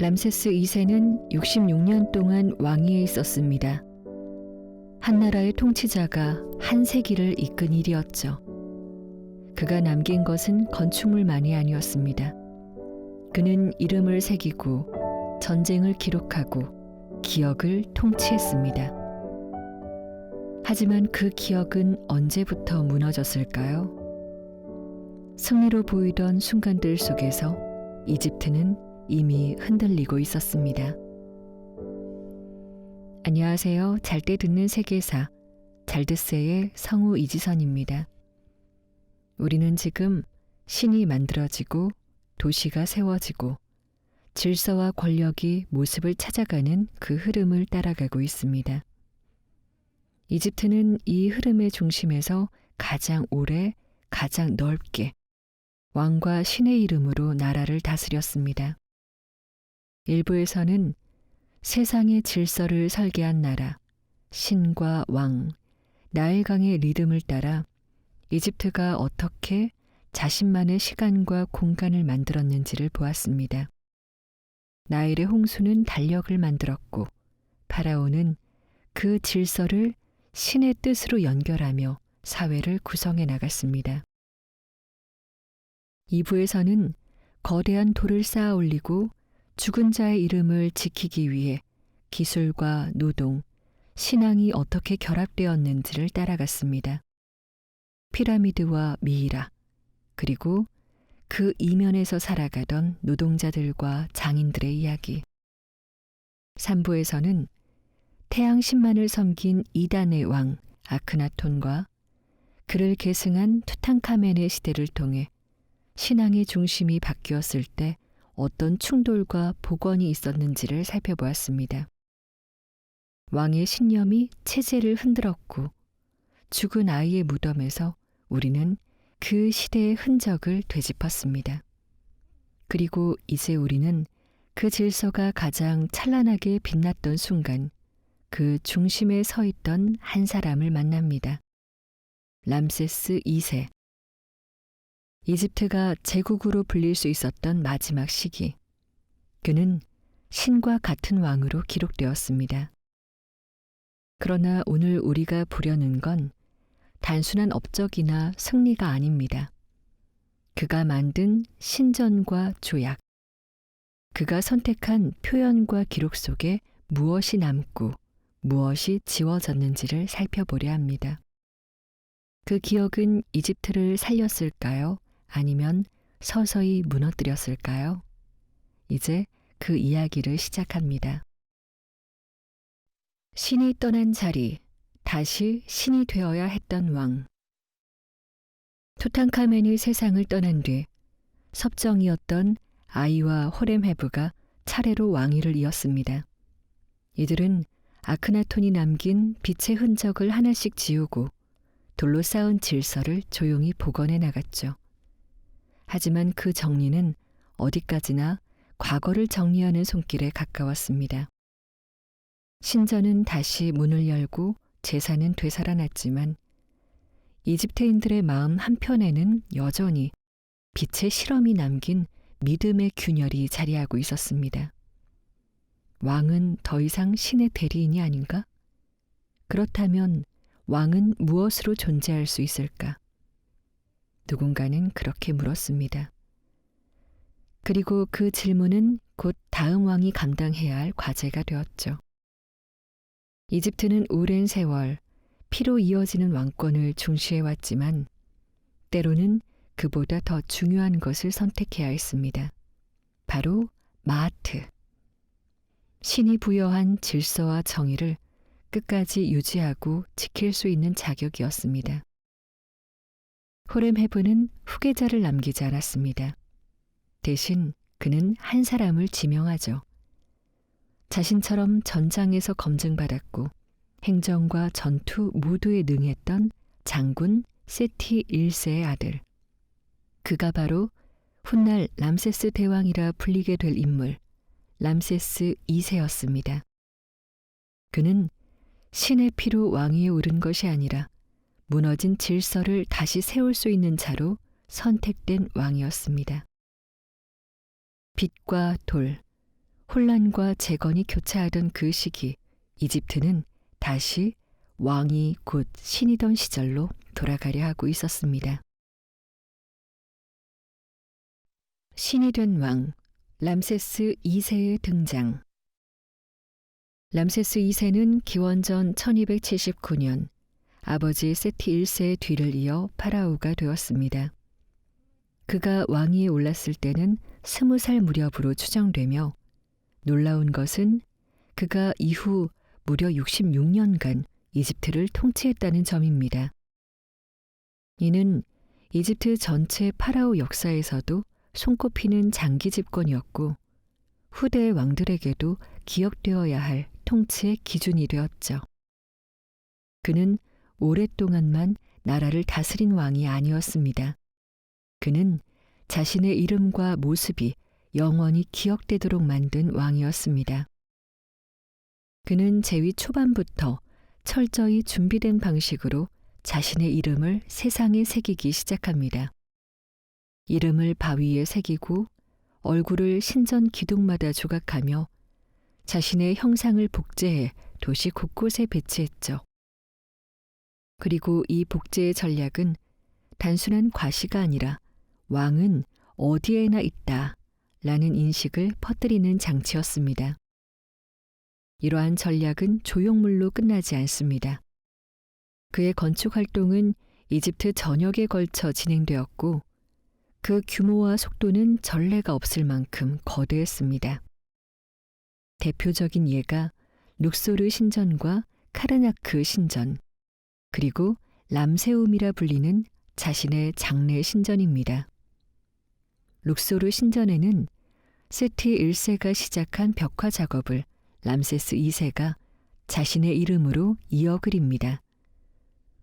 람세스 2세는 66년 동안 왕위에 있었습니다. 한 나라의 통치자가 한 세기를 이끈 일이었죠. 그가 남긴 것은 건축물만이 아니었습니다. 그는 이름을 새기고 전쟁을 기록하고 기억을 통치했습니다. 하지만 그 기억은 언제부터 무너졌을까요? 승리로 보이던 순간들 속에서 이집트는 이미 흔들리고 있었습니다. 안녕하세요. 잘 때 듣는 세계사 잘듣세의 성우 이지선입니다. 우리는 지금 신이 만들어지고 도시가 세워지고 질서와 권력이 모습을 찾아가는 그 흐름을 따라가고 있습니다. 이집트는 이 흐름의 중심에서 가장 오래, 가장 넓게 왕과 신의 이름으로 나라를 다스렸습니다. 일부에서는 세상의 질서를 설계한 나라, 신과 왕, 나일강의 리듬을 따라 이집트가 어떻게 자신만의 시간과 공간을 만들었는지를 보았습니다. 나일의 홍수는 달력을 만들었고 파라오는 그 질서를 신의 뜻으로 연결하며 사회를 구성해 나갔습니다. 2부에서는 거대한 돌을 쌓아 올리고 죽은 자의 이름을 지키기 위해 기술과 노동, 신앙이 어떻게 결합되었는지를 따라갔습니다. 피라미드와 미이라, 그리고 그 이면에서 살아가던 노동자들과 장인들의 이야기. 3부에서는 태양신만을 섬긴 이단의 왕 아크나톤과 그를 계승한 투탕카멘의 시대를 통해 신앙의 중심이 바뀌었을 때 어떤 충돌과 복원이 있었는지를 살펴보았습니다. 왕의 신념이 체제를 흔들었고 죽은 아이의 무덤에서 우리는 그 시대의 흔적을 되짚었습니다. 그리고 이제 우리는 그 질서가 가장 찬란하게 빛났던 순간 그 중심에 서 있던 한 사람을 만납니다. 람세스 2세. 이집트가 제국으로 불릴 수 있었던 마지막 시기. 그는 신과 같은 왕으로 기록되었습니다. 그러나 오늘 우리가 보려는 건 단순한 업적이나 승리가 아닙니다. 그가 만든 신전과 조약, 그가 선택한 표현과 기록 속에 무엇이 남고 무엇이 지워졌는지를 살펴보려 합니다. 그 기억은 이집트를 살렸을까요? 아니면 서서히 무너뜨렸을까요? 이제 그 이야기를 시작합니다. 신이 떠난 자리, 다시 신이 되어야 했던 왕. 투탕카멘이 세상을 떠난 뒤 섭정이었던 아이와 호렘헤브가 차례로 왕위를 이었습니다. 이들은 아크나톤이 남긴 빛의 흔적을 하나씩 지우고 돌로 쌓은 질서를 조용히 복원해 나갔죠. 하지만 그 정리는 어디까지나 과거를 정리하는 손길에 가까웠습니다. 신전은 다시 문을 열고 제사는 되살아났지만 이집트인들의 마음 한편에는 여전히 빛의 실험이 남긴 믿음의 균열이 자리하고 있었습니다. 왕은 더 이상 신의 대리인이 아닌가? 그렇다면 왕은 무엇으로 존재할 수 있을까? 누군가는 그렇게 물었습니다. 그리고 그 질문은 곧 다음 왕이 감당해야 할 과제가 되었죠. 이집트는 오랜 세월 피로 이어지는 왕권을 중시해왔지만 때로는 그보다 더 중요한 것을 선택해야 했습니다. 바로 마아트. 신이 부여한 질서와 정의를 끝까지 유지하고 지킬 수 있는 자격이었습니다. 호렘헤브는 후계자를 남기지 않았습니다. 대신 그는 한 사람을 지명하죠. 자신처럼 전장에서 검증받았고 행정과 전투 모두에 능했던 장군 세티 1세의 아들. 그가 바로 훗날 람세스 대왕이라 불리게 될 인물 람세스 2세였습니다. 그는 신의 피로 왕위에 오른 것이 아니라 무너진 질서를 다시 세울 수 있는 자로 선택된 왕이었습니다. 빛과 돌, 혼란과 재건이 교차하던 그 시기, 이집트는 다시 왕이 곧 신이던 시절로 돌아가려 하고 있었습니다. 신이 된 왕, 람세스 2세의 등장. 람세스 2세는 기원전 1279년 아버지 세티 1세의 뒤를 이어 파라오가 되었습니다. 그가 왕위에 올랐을 때는 20살 무렵으로 추정되며 놀라운 것은 그가 이후 무려 66년간 이집트를 통치했다는 점입니다. 이는 이집트 전체 파라오 역사에서도 손꼽히는 장기 집권이었고 후대 왕들에게도 기억되어야 할 통치의 기준이 되었죠. 그는 오랫동안만 나라를 다스린 왕이 아니었습니다. 그는 자신의 이름과 모습이 영원히 기억되도록 만든 왕이었습니다. 그는 재위 초반부터 철저히 준비된 방식으로 자신의 이름을 세상에 새기기 시작합니다. 이름을 바위에 새기고 얼굴을 신전 기둥마다 조각하며 자신의 형상을 복제해 도시 곳곳에 배치했죠. 그리고 이 복제의 전략은 단순한 과시가 아니라 왕은 어디에나 있다 라는 인식을 퍼뜨리는 장치였습니다. 이러한 전략은 조형물로 끝나지 않습니다. 그의 건축 활동은 이집트 전역에 걸쳐 진행되었고 그 규모와 속도는 전례가 없을 만큼 거대했습니다. 대표적인 예가 룩소르 신전과 카르나크 신전, 그리고 람세움이라 불리는 자신의 장례 신전입니다. 룩소르 신전에는 세티 1세가 시작한 벽화 작업을 람세스 2세가 자신의 이름으로 이어 그립니다.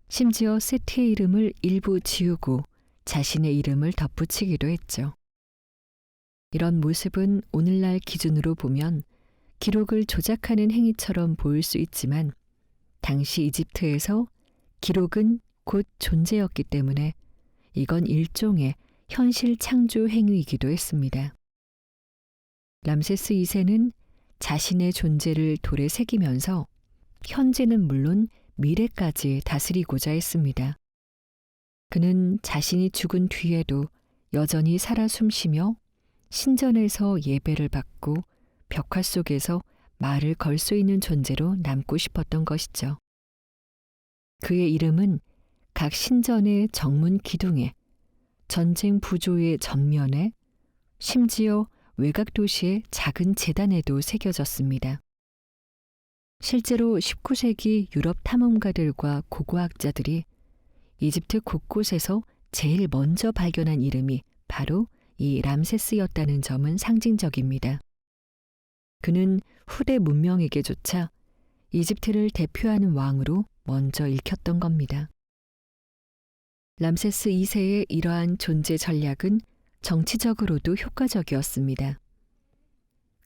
심지어 세티의 이름을 일부 지우고 자신의 이름을 덧붙이기도 했죠. 이런 모습은 오늘날 기준으로 보면 기록을 조작하는 행위처럼 보일 수 있지만 당시 이집트에서 기록은 곧 존재였기 때문에 이건 일종의 현실 창조 행위이기도 했습니다. 람세스 2세는 자신의 존재를 돌에 새기면서 현재는 물론 미래까지 다스리고자 했습니다. 그는 자신이 죽은 뒤에도 여전히 살아 숨쉬며 신전에서 예배를 받고 벽화 속에서 말을 걸 수 있는 존재로 남고 싶었던 것이죠. 그의 이름은 각 신전의 정문 기둥에, 전쟁 부조의 전면에, 심지어 외곽 도시의 작은 제단에도 새겨졌습니다. 실제로 19세기 유럽 탐험가들과 고고학자들이 이집트 곳곳에서 제일 먼저 발견한 이름이 바로 이 람세스였다는 점은 상징적입니다. 그는 후대 문명에게조차 이집트를 대표하는 왕으로 먼저 읽혔던 겁니다. 람세스 2세의 이러한 존재 전략은 정치적으로도 효과적이었습니다.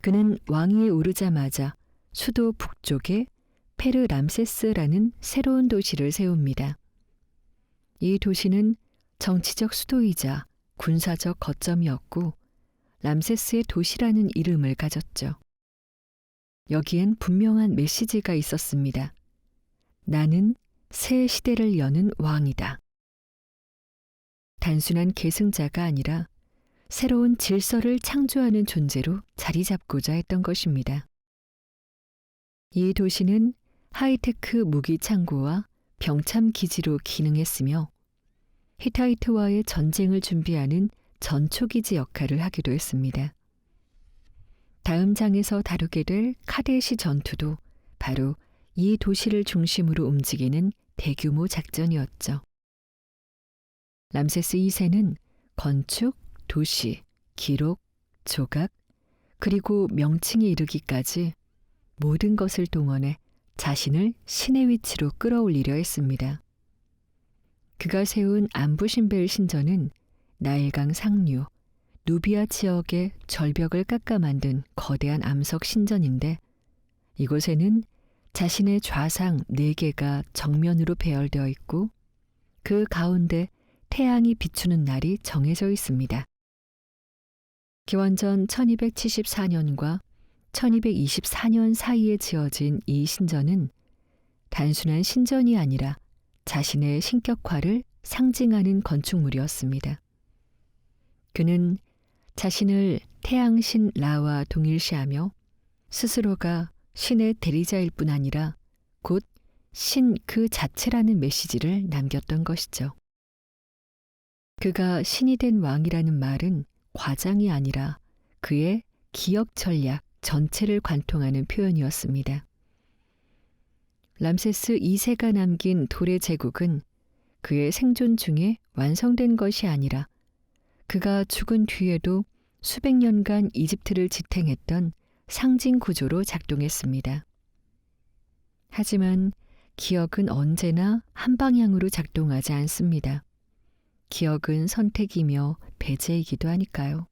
그는 왕위에 오르자마자 수도 북쪽에 페르 람세스라는 새로운 도시를 세웁니다. 이 도시는 정치적 수도이자 군사적 거점이었고 람세스의 도시라는 이름을 가졌죠. 여기엔 분명한 메시지가 있었습니다. 나는 새 시대를 여는 왕이다. 단순한 계승자가 아니라 새로운 질서를 창조하는 존재로 자리 잡고자 했던 것입니다. 이 도시는 하이테크 무기 창고와 병참 기지로 기능했으며 히타이트와의 전쟁을 준비하는 전초기지 역할을 하기도 했습니다. 다음 장에서 다루게 될 카데시 전투도 바로 이 도시를 중심으로 움직이는 대규모 작전이었죠. 람세스 2세는 건축, 도시, 기록, 조각, 그리고 명칭에 이르기까지 모든 것을 동원해 자신을 신의 위치로 끌어올리려 했습니다. 그가 세운 안부신벨 신전은 나일강 상류, 누비아 지역의 절벽을 깎아 만든 거대한 암석 신전인데 이곳에는 자신의 좌상 4개가 정면으로 배열되어 있고 그 가운데 태양이 비추는 날이 정해져 있습니다. 기원전 1274년과 1224년 사이에 지어진 이 신전은 단순한 신전이 아니라 자신의 신격화를 상징하는 건축물이었습니다. 그는 자신을 태양신 라와 동일시하며 스스로가 신의 대리자일 뿐 아니라 곧 신 그 자체라는 메시지를 남겼던 것이죠. 그가 신이 된 왕이라는 말은 과장이 아니라 그의 기억 전략 전체를 관통하는 표현이었습니다. 람세스 2세가 남긴 돌의 제국은 그의 생존 중에 완성된 것이 아니라 그가 죽은 뒤에도 수백 년간 이집트를 지탱했던 상징 구조로 작동했습니다. 하지만 기억은 언제나 한 방향으로 작동하지 않습니다. 기억은 선택이며 배제이기도 하니까요.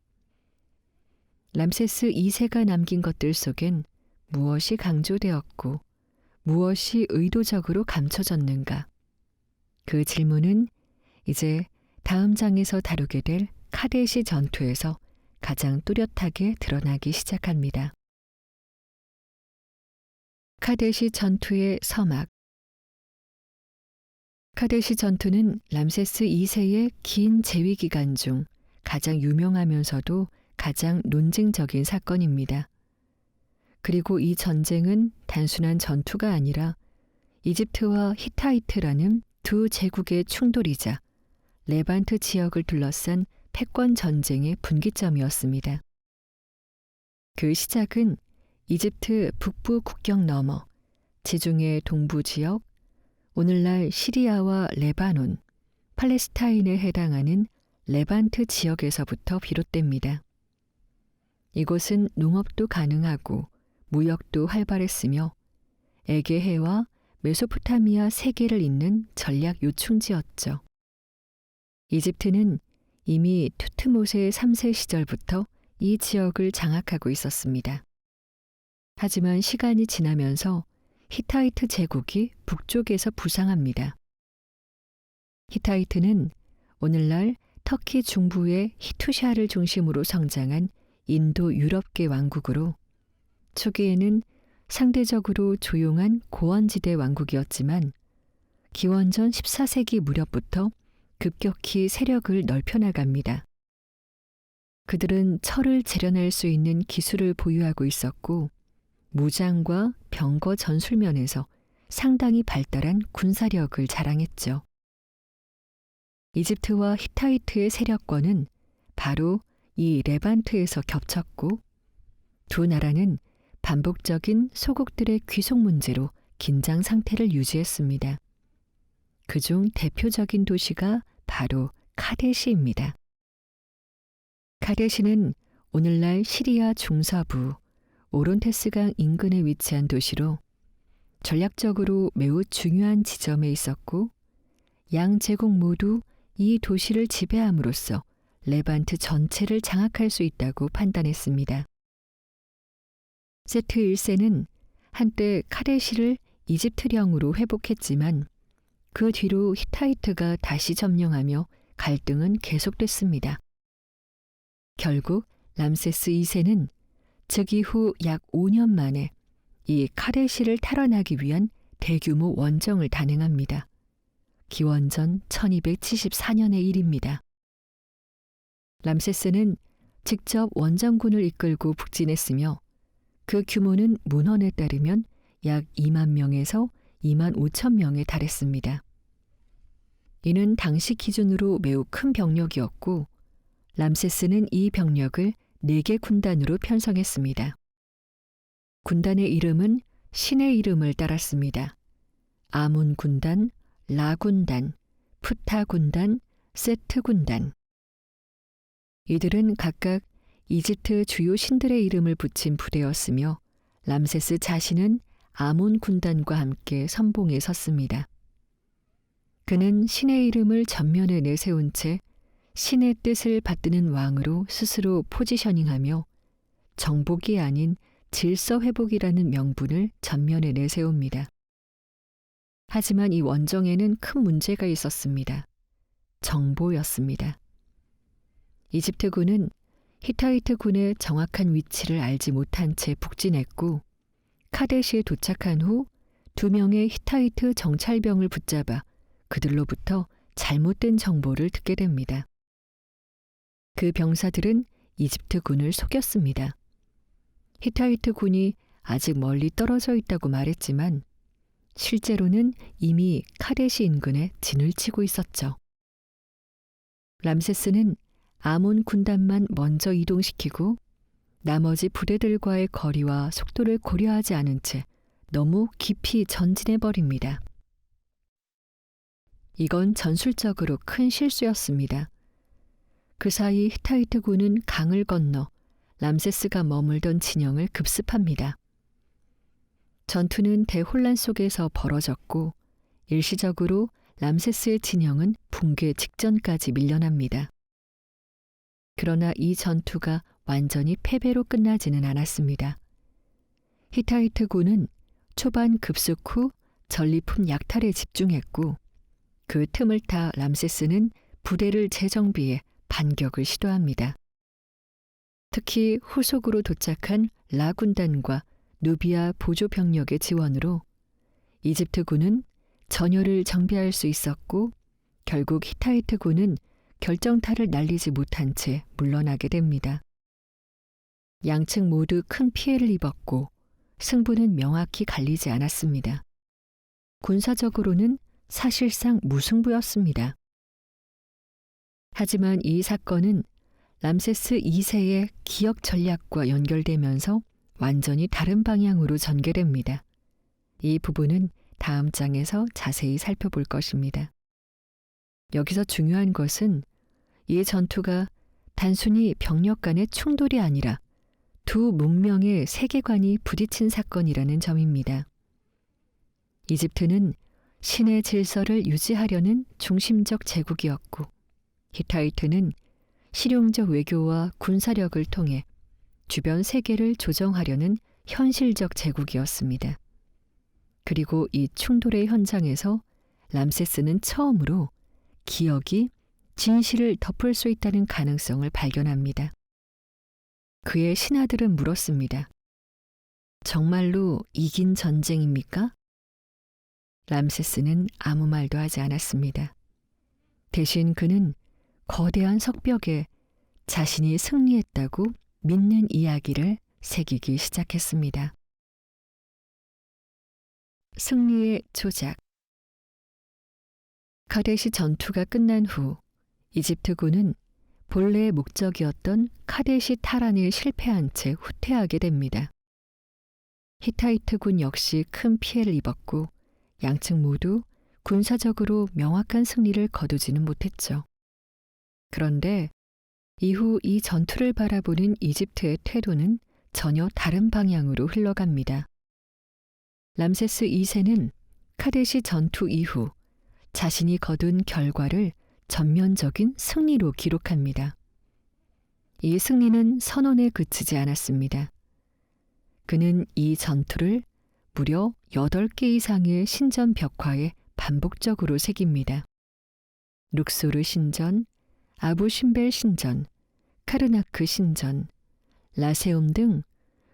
람세스 2세가 남긴 것들 속엔 무엇이 강조되었고 무엇이 의도적으로 감춰졌는가? 그 질문은 이제 다음 장에서 다루게 될 카데시 전투에서 가장 뚜렷하게 드러나기 시작합니다. 카데시 전투의 서막. 카데시 전투는 람세스 2세의 긴 재위 기간 중 가장 유명하면서도 가장 논쟁적인 사건입니다. 그리고 이 전쟁은 단순한 전투가 아니라 이집트와 히타이트라는 두 제국의 충돌이자 레반트 지역을 둘러싼 패권 전쟁의 분기점이었습니다. 그 시작은 이집트 북부 국경 너머 지중해 동부 지역, 오늘날 시리아와 레바논, 팔레스타인에 해당하는 레반트 지역에서부터 비롯됩니다. 이곳은 농업도 가능하고 무역도 활발했으며 에게해와 메소포타미아 세계를 잇는 전략 요충지였죠. 이집트는 이미 투트모세 3세 시절부터 이 지역을 장악하고 있었습니다. 하지만 시간이 지나면서 히타이트 제국이 북쪽에서 부상합니다. 히타이트는 오늘날 터키 중부의 히투샤를 중심으로 성장한 인도 유럽계 왕국으로 초기에는 상대적으로 조용한 고원지대 왕국이었지만 기원전 14세기 무렵부터 급격히 세력을 넓혀나갑니다. 그들은 철을 재련할 수 있는 기술을 보유하고 있었고 무장과 병거 전술면에서 상당히 발달한 군사력을 자랑했죠. 이집트와 히타이트의 세력권은 바로 이 레반트에서 겹쳤고 두 나라는 반복적인 소국들의 귀속 문제로 긴장 상태를 유지했습니다. 그중 대표적인 도시가 바로 카데시입니다. 카데시는 오늘날 시리아 중서부 오론테스강 인근에 위치한 도시로 전략적으로 매우 중요한 지점에 있었고 양 제국 모두 이 도시를 지배함으로써 레반트 전체를 장악할 수 있다고 판단했습니다. 세트 1세는 한때 카데시를 이집트령으로 회복했지만 그 뒤로 히타이트가 다시 점령하며 갈등은 계속됐습니다. 결국 람세스 2세는 즉위 후 약 5년 만에 이 카데시를 탈환하기 위한 대규모 원정을 단행합니다. 기원전 1274년의 일입니다. 람세스는 직접 원정군을 이끌고 북진했으며 그 규모는 문헌에 따르면 약 2만 명에서 2만 5천 명에 달했습니다. 이는 당시 기준으로 매우 큰 병력이었고 람세스는 이 병력을 4개 군단으로 편성했습니다. 군단의 이름은 신의 이름을 따랐습니다. 아문 군단, 라 군단, 푸타 군단, 세트 군단. 이들은 각각 이집트 주요 신들의 이름을 붙인 부대였으며 람세스 자신은 아몬 군단과 함께 선봉에 섰습니다. 그는 신의 이름을 전면에 내세운 채 신의 뜻을 받드는 왕으로 스스로 포지셔닝하며 정복이 아닌 질서 회복이라는 명분을 전면에 내세웁니다. 하지만 이 원정에는 큰 문제가 있었습니다. 정보였습니다. 이집트군은 히타이트 군의 정확한 위치를 알지 못한 채 북진했고 카데시에 도착한 후 2명의 히타이트 정찰병을 붙잡아 그들로부터 잘못된 정보를 듣게 됩니다. 그 병사들은 이집트 군을 속였습니다. 히타이트 군이 아직 멀리 떨어져 있다고 말했지만 실제로는 이미 카데시 인근에 진을 치고 있었죠. 람세스는 아몬 군단만 먼저 이동시키고 나머지 부대들과의 거리와 속도를 고려하지 않은 채 너무 깊이 전진해버립니다. 이건 전술적으로 큰 실수였습니다. 그 사이 히타이트 군은 강을 건너 람세스가 머물던 진영을 급습합니다. 전투는 대혼란 속에서 벌어졌고 일시적으로 람세스의 진영은 붕괴 직전까지 밀려납니다. 그러나 이 전투가 완전히 패배로 끝나지는 않았습니다. 히타이트 군은 초반 급습 후 전리품 약탈에 집중했고 그 틈을 타 람세스는 부대를 재정비해 반격을 시도합니다. 특히 후속으로 도착한 라 군단과 누비아 보조 병력의 지원으로 이집트 군은 전열을 정비할 수 있었고 결국 히타이트 군은 결정타를 날리지 못한 채 물러나게 됩니다. 양측 모두 큰 피해를 입었고 승부는 명확히 갈리지 않았습니다. 군사적으로는 사실상 무승부였습니다. 하지만 이 사건은 람세스 2세의 기억 전략과 연결되면서 완전히 다른 방향으로 전개됩니다. 이 부분은 다음 장에서 자세히 살펴볼 것입니다. 여기서 중요한 것은 이 전투가 단순히 병력 간의 충돌이 아니라 두 문명의 세계관이 부딪힌 사건이라는 점입니다. 이집트는 신의 질서를 유지하려는 중심적 제국이었고 히타이트는 실용적 외교와 군사력을 통해 주변 세계를 조정하려는 현실적 제국이었습니다. 그리고 이 충돌의 현장에서 람세스는 처음으로 기억이 진실을 덮을 수 있다는 가능성을 발견합니다. 그의 신하들은 물었습니다. 정말로 이긴 전쟁입니까? 람세스는 아무 말도 하지 않았습니다. 대신 그는 거대한 석벽에 자신이 승리했다고 믿는 이야기를 새기기 시작했습니다. 승리의 조작. 카데시 전투가 끝난 후 이집트군은 본래의 목적이었던 카데시 탈환에 실패한 채 후퇴하게 됩니다. 히타이트군 역시 큰 피해를 입었고 양측 모두 군사적으로 명확한 승리를 거두지는 못했죠. 그런데 이후 이 전투를 바라보는 이집트의 태도는 전혀 다른 방향으로 흘러갑니다. 람세스 2세는 카데시 전투 이후 자신이 거둔 결과를 전면적인 승리로 기록합니다. 이 승리는 선언에 그치지 않았습니다. 그는 이 전투를 무려 8개 이상의 신전 벽화에 반복적으로 새깁니다. 룩소르 신전, 아부신벨 신전, 카르나크 신전, 라세움 등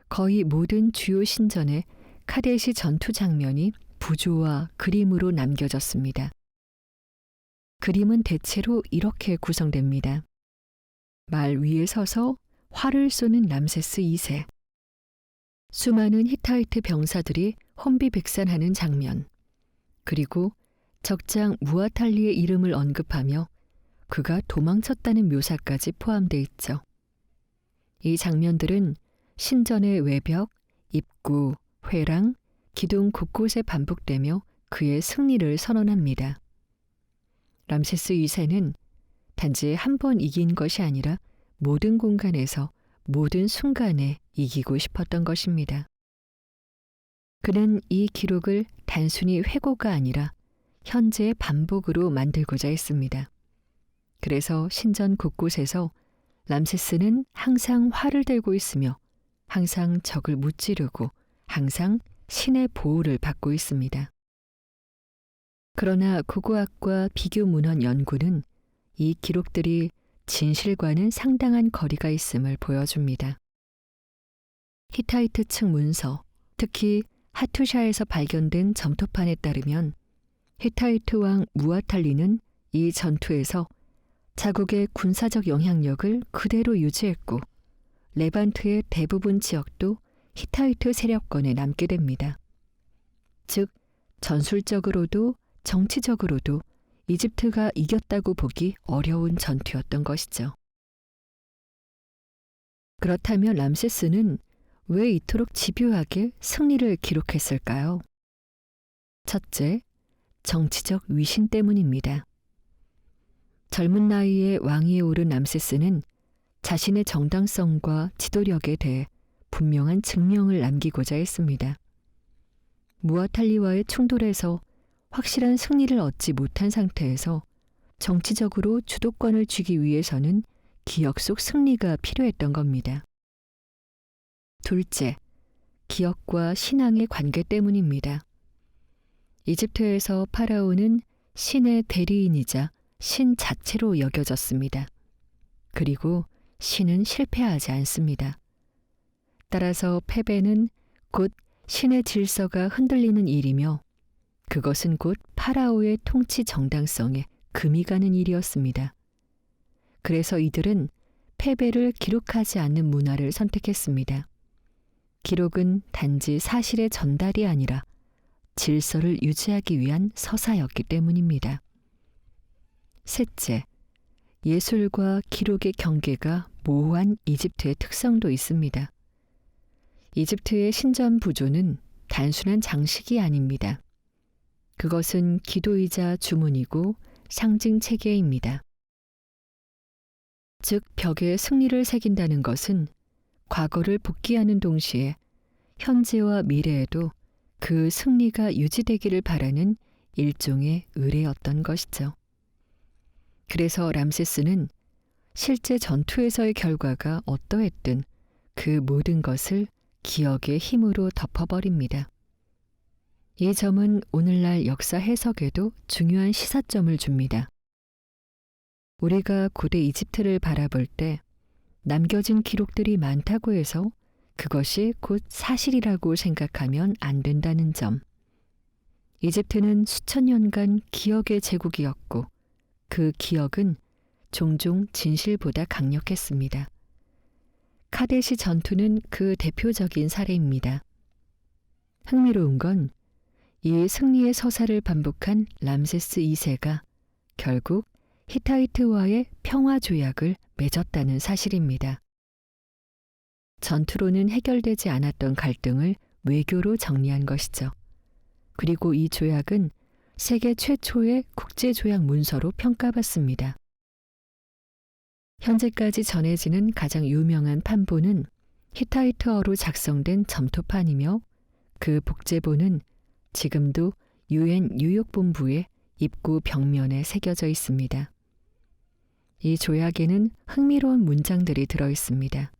거의 모든 주요 신전에 카데시 전투 장면이 부조와 그림으로 남겨졌습니다. 그림은 대체로 이렇게 구성됩니다. 말 위에 서서 활을 쏘는 람세스 2세, 수많은 히타이트 병사들이 혼비백산하는 장면, 그리고 적장 무아탈리의 이름을 언급하며 그가 도망쳤다는 묘사까지 포함되어 있죠. 이 장면들은 신전의 외벽, 입구, 회랑, 기둥 곳곳에 반복되며 그의 승리를 선언합니다. 람세스 2세는 단지 한 번 이긴 것이 아니라 모든 공간에서 모든 순간에 이기고 싶었던 것입니다. 그는 이 기록을 단순히 회고가 아니라 현재의 반복으로 만들고자 했습니다. 그래서 신전 곳곳에서 람세스는 항상 활을 들고 있으며 항상 적을 무찌르고 항상 신의 보호를 받고 있습니다. 그러나 고고학과 비교 문헌 연구는 이 기록들이 진실과는 상당한 거리가 있음을 보여줍니다. 히타이트 측 문서, 특히 하투샤에서 발견된 점토판에 따르면 히타이트 왕 무아탈리는 이 전투에서 자국의 군사적 영향력을 그대로 유지했고 레반트의 대부분 지역도 히타이트 세력권에 남게 됩니다. 즉, 전술적으로도 정치적으로도 이집트가 이겼다고 보기 어려운 전투였던 것이죠. 그렇다면 람세스는 왜 이토록 집요하게 승리를 기록했을까요? 첫째, 정치적 위신 때문입니다. 젊은 나이에 왕위에 오른 람세스는 자신의 정당성과 지도력에 대해 분명한 증명을 남기고자 했습니다. 무아탈리와의 충돌에서 확실한 승리를 얻지 못한 상태에서 정치적으로 주도권을 쥐기 위해서는 기억 속 승리가 필요했던 겁니다. 둘째, 기억과 신앙의 관계 때문입니다. 이집트에서 파라오는 신의 대리인이자 신 자체로 여겨졌습니다. 그리고 신은 실패하지 않습니다. 따라서 패배는 곧 신의 질서가 흔들리는 일이며 그것은 곧 파라오의 통치 정당성에 금이 가는 일이었습니다. 그래서 이들은 패배를 기록하지 않는 문화를 선택했습니다. 기록은 단지 사실의 전달이 아니라 질서를 유지하기 위한 서사였기 때문입니다. 셋째, 예술과 기록의 경계가 모호한 이집트의 특성도 있습니다. 이집트의 신전 부조는 단순한 장식이 아닙니다. 그것은 기도이자 주문이고 상징 체계입니다. 즉, 벽에 승리를 새긴다는 것은 과거를 복귀하는 동시에 현재와 미래에도 그 승리가 유지되기를 바라는 일종의 의례였던 것이죠. 그래서 람세스는 실제 전투에서의 결과가 어떠했든 그 모든 것을 기억의 힘으로 덮어버립니다. 이 점은 오늘날 역사 해석에도 중요한 시사점을 줍니다. 우리가 고대 이집트를 바라볼 때 남겨진 기록들이 많다고 해서 그것이 곧 사실이라고 생각하면 안 된다는 점. 이집트는 수천 년간 기억의 제국이었고 그 기억은 종종 진실보다 강력했습니다. 카데시 전투는 그 대표적인 사례입니다. 흥미로운 건 이 승리의 서사를 반복한 람세스 2세가 결국 히타이트와의 평화 조약을 맺었다는 사실입니다. 전투로는 해결되지 않았던 갈등을 외교로 정리한 것이죠. 그리고 이 조약은 세계 최초의 국제조약 문서로 평가받습니다. 현재까지 전해지는 가장 유명한 판본은 히타이트어로 작성된 점토판이며 그 복제본은 지금도 UN 뉴욕 본부의 입구 벽면에 새겨져 있습니다. 이 조약에는 흥미로운 문장들이 들어 있습니다.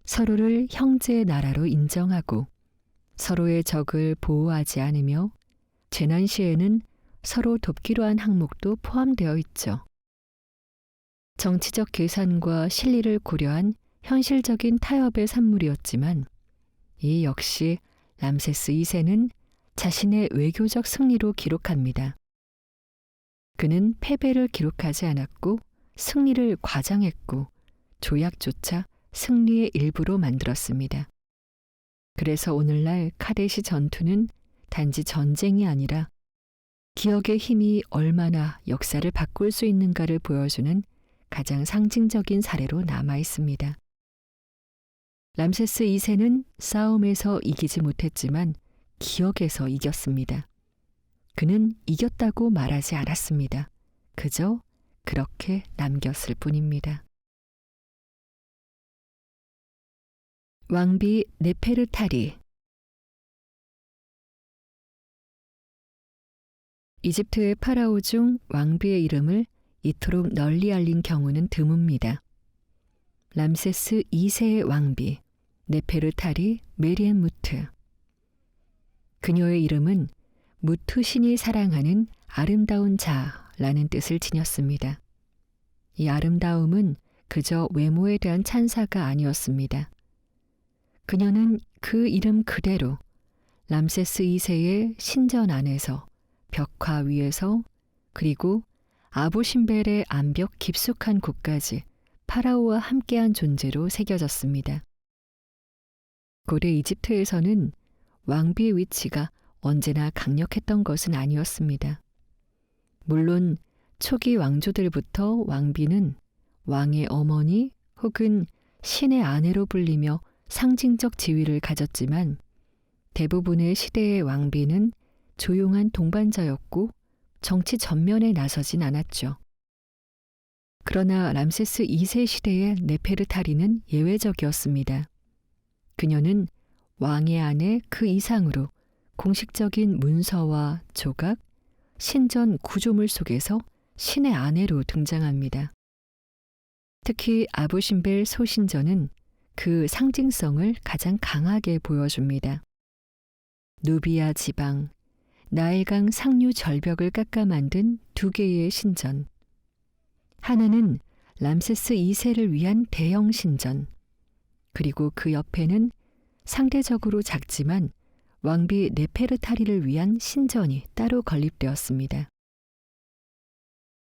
서로를 형제의 나라로 인정하고 서로의 적을 보호하지 않으며 재난 시에는 서로 돕기로 한 항목도 포함되어 있죠. 정치적 계산과 실리를 고려한 현실적인 타협의 산물이었지만 이 역시 람세스 2세는 자신의 외교적 승리로 기록합니다. 그는 패배를 기록하지 않았고 승리를 과장했고 조약조차 승리의 일부로 만들었습니다. 그래서 오늘날 카데시 전투는 단지 전쟁이 아니라 기억의 힘이 얼마나 역사를 바꿀 수 있는가를 보여주는 가장 상징적인 사례로 남아 있습니다. 람세스 2세는 싸움에서 이기지 못했지만 기억에서 이겼습니다. 그는 이겼다고 말하지 않았습니다. 그저 그렇게 남겼을 뿐입니다. 왕비 네페르타리. 이집트의 파라오 중 왕비의 이름을 이토록 널리 알린 경우는 드뭅니다. 람세스 2세의 왕비 네페르타리 메리엠무트. 그녀의 이름은 무트 신이 사랑하는 아름다운 자라는 뜻을 지녔습니다. 이 아름다움은 그저 외모에 대한 찬사가 아니었습니다. 그녀는 그 이름 그대로 람세스 2세의 신전 안에서 벽화 위에서 그리고 아부신벨의 암벽 깊숙한 곳까지 파라오와 함께한 존재로 새겨졌습니다. 고대 이집트에서는 왕비의 위치가 언제나 강력했던 것은 아니었습니다. 물론 초기 왕조들부터 왕비는 왕의 어머니 혹은 신의 아내로 불리며 상징적 지위를 가졌지만 대부분의 시대의 왕비는 조용한 동반자였고 정치 전면에 나서진 않았죠. 그러나 람세스 2세 시대의 네페르타리는 예외적이었습니다. 그녀는 왕의 아내 그 이상으로 공식적인 문서와 조각, 신전 구조물 속에서 신의 아내로 등장합니다. 특히 아부신벨 소신전은 그 상징성을 가장 강하게 보여줍니다. 누비아 지방, 나일강 상류 절벽을 깎아 만든 두 개의 신전. 하나는 람세스 2세를 위한 대형 신전, 그리고 그 옆에는 상대적으로 작지만 왕비 네페르타리를 위한 신전이 따로 건립되었습니다.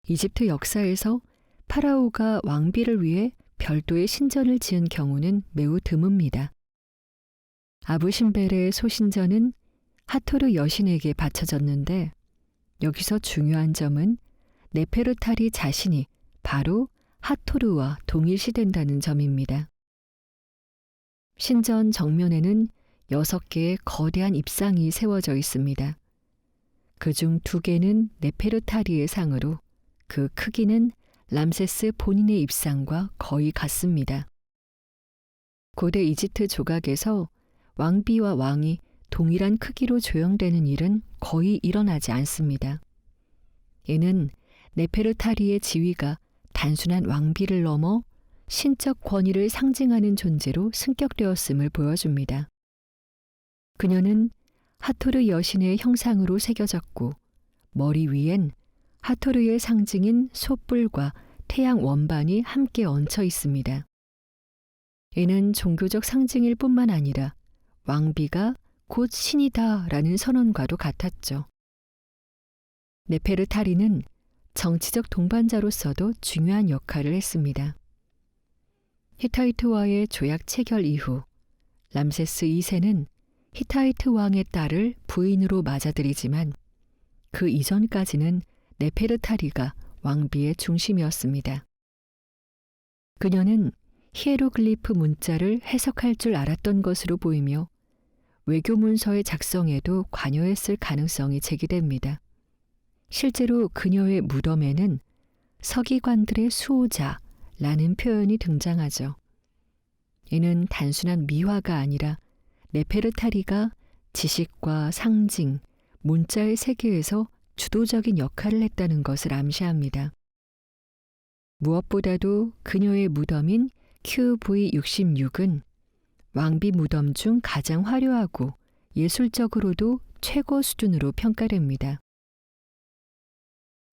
이집트 역사에서 파라오가 왕비를 위해 별도의 신전을 지은 경우는 매우 드뭅니다. 아부신벨의 소신전은 하토르 여신에게 바쳐졌는데 여기서 중요한 점은 네페르타리 자신이 바로 하토르와 동일시된다는 점입니다. 신전 정면에는 6개의 거대한 입상이 세워져 있습니다. 그중 2개는 네페르타리의 상으로 그 크기는 람세스 본인의 입상과 거의 같습니다. 고대 이집트 조각에서 왕비와 왕이 동일한 크기로 조형되는 일은 거의 일어나지 않습니다. 이는 네페르타리의 지위가 단순한 왕비를 넘어 신적 권위를 상징하는 존재로 승격되었음을 보여줍니다. 그녀는 하토르 여신의 형상으로 새겨졌고 머리 위엔 하토르의 상징인 솥불과 태양 원반이 함께 얹혀 있습니다. 이는 종교적 상징일 뿐만 아니라 왕비가 곧 신이다라는 선언과도 같았죠. 네페르타리는 정치적 동반자로서도 중요한 역할을 했습니다. 히타이트와의 조약 체결 이후 람세스 2세는 히타이트 왕의 딸을 부인으로 맞아들이지만 그 이전까지는 네페르타리가 왕비의 중심이었습니다. 그녀는 히에로글리프 문자를 해석할 줄 알았던 것으로 보이며 외교 문서의 작성에도 관여했을 가능성이 제기됩니다. 실제로 그녀의 무덤에는 서기관들의 수호자라는 표현이 등장하죠. 이는 단순한 미화가 아니라 네페르타리가 지식과 상징, 문자의 세계에서 주도적인 역할을 했다는 것을 암시합니다. 무엇보다도 그녀의 무덤인 QV66은 왕비 무덤 중 가장 화려하고 예술적으로도 최고 수준으로 평가됩니다.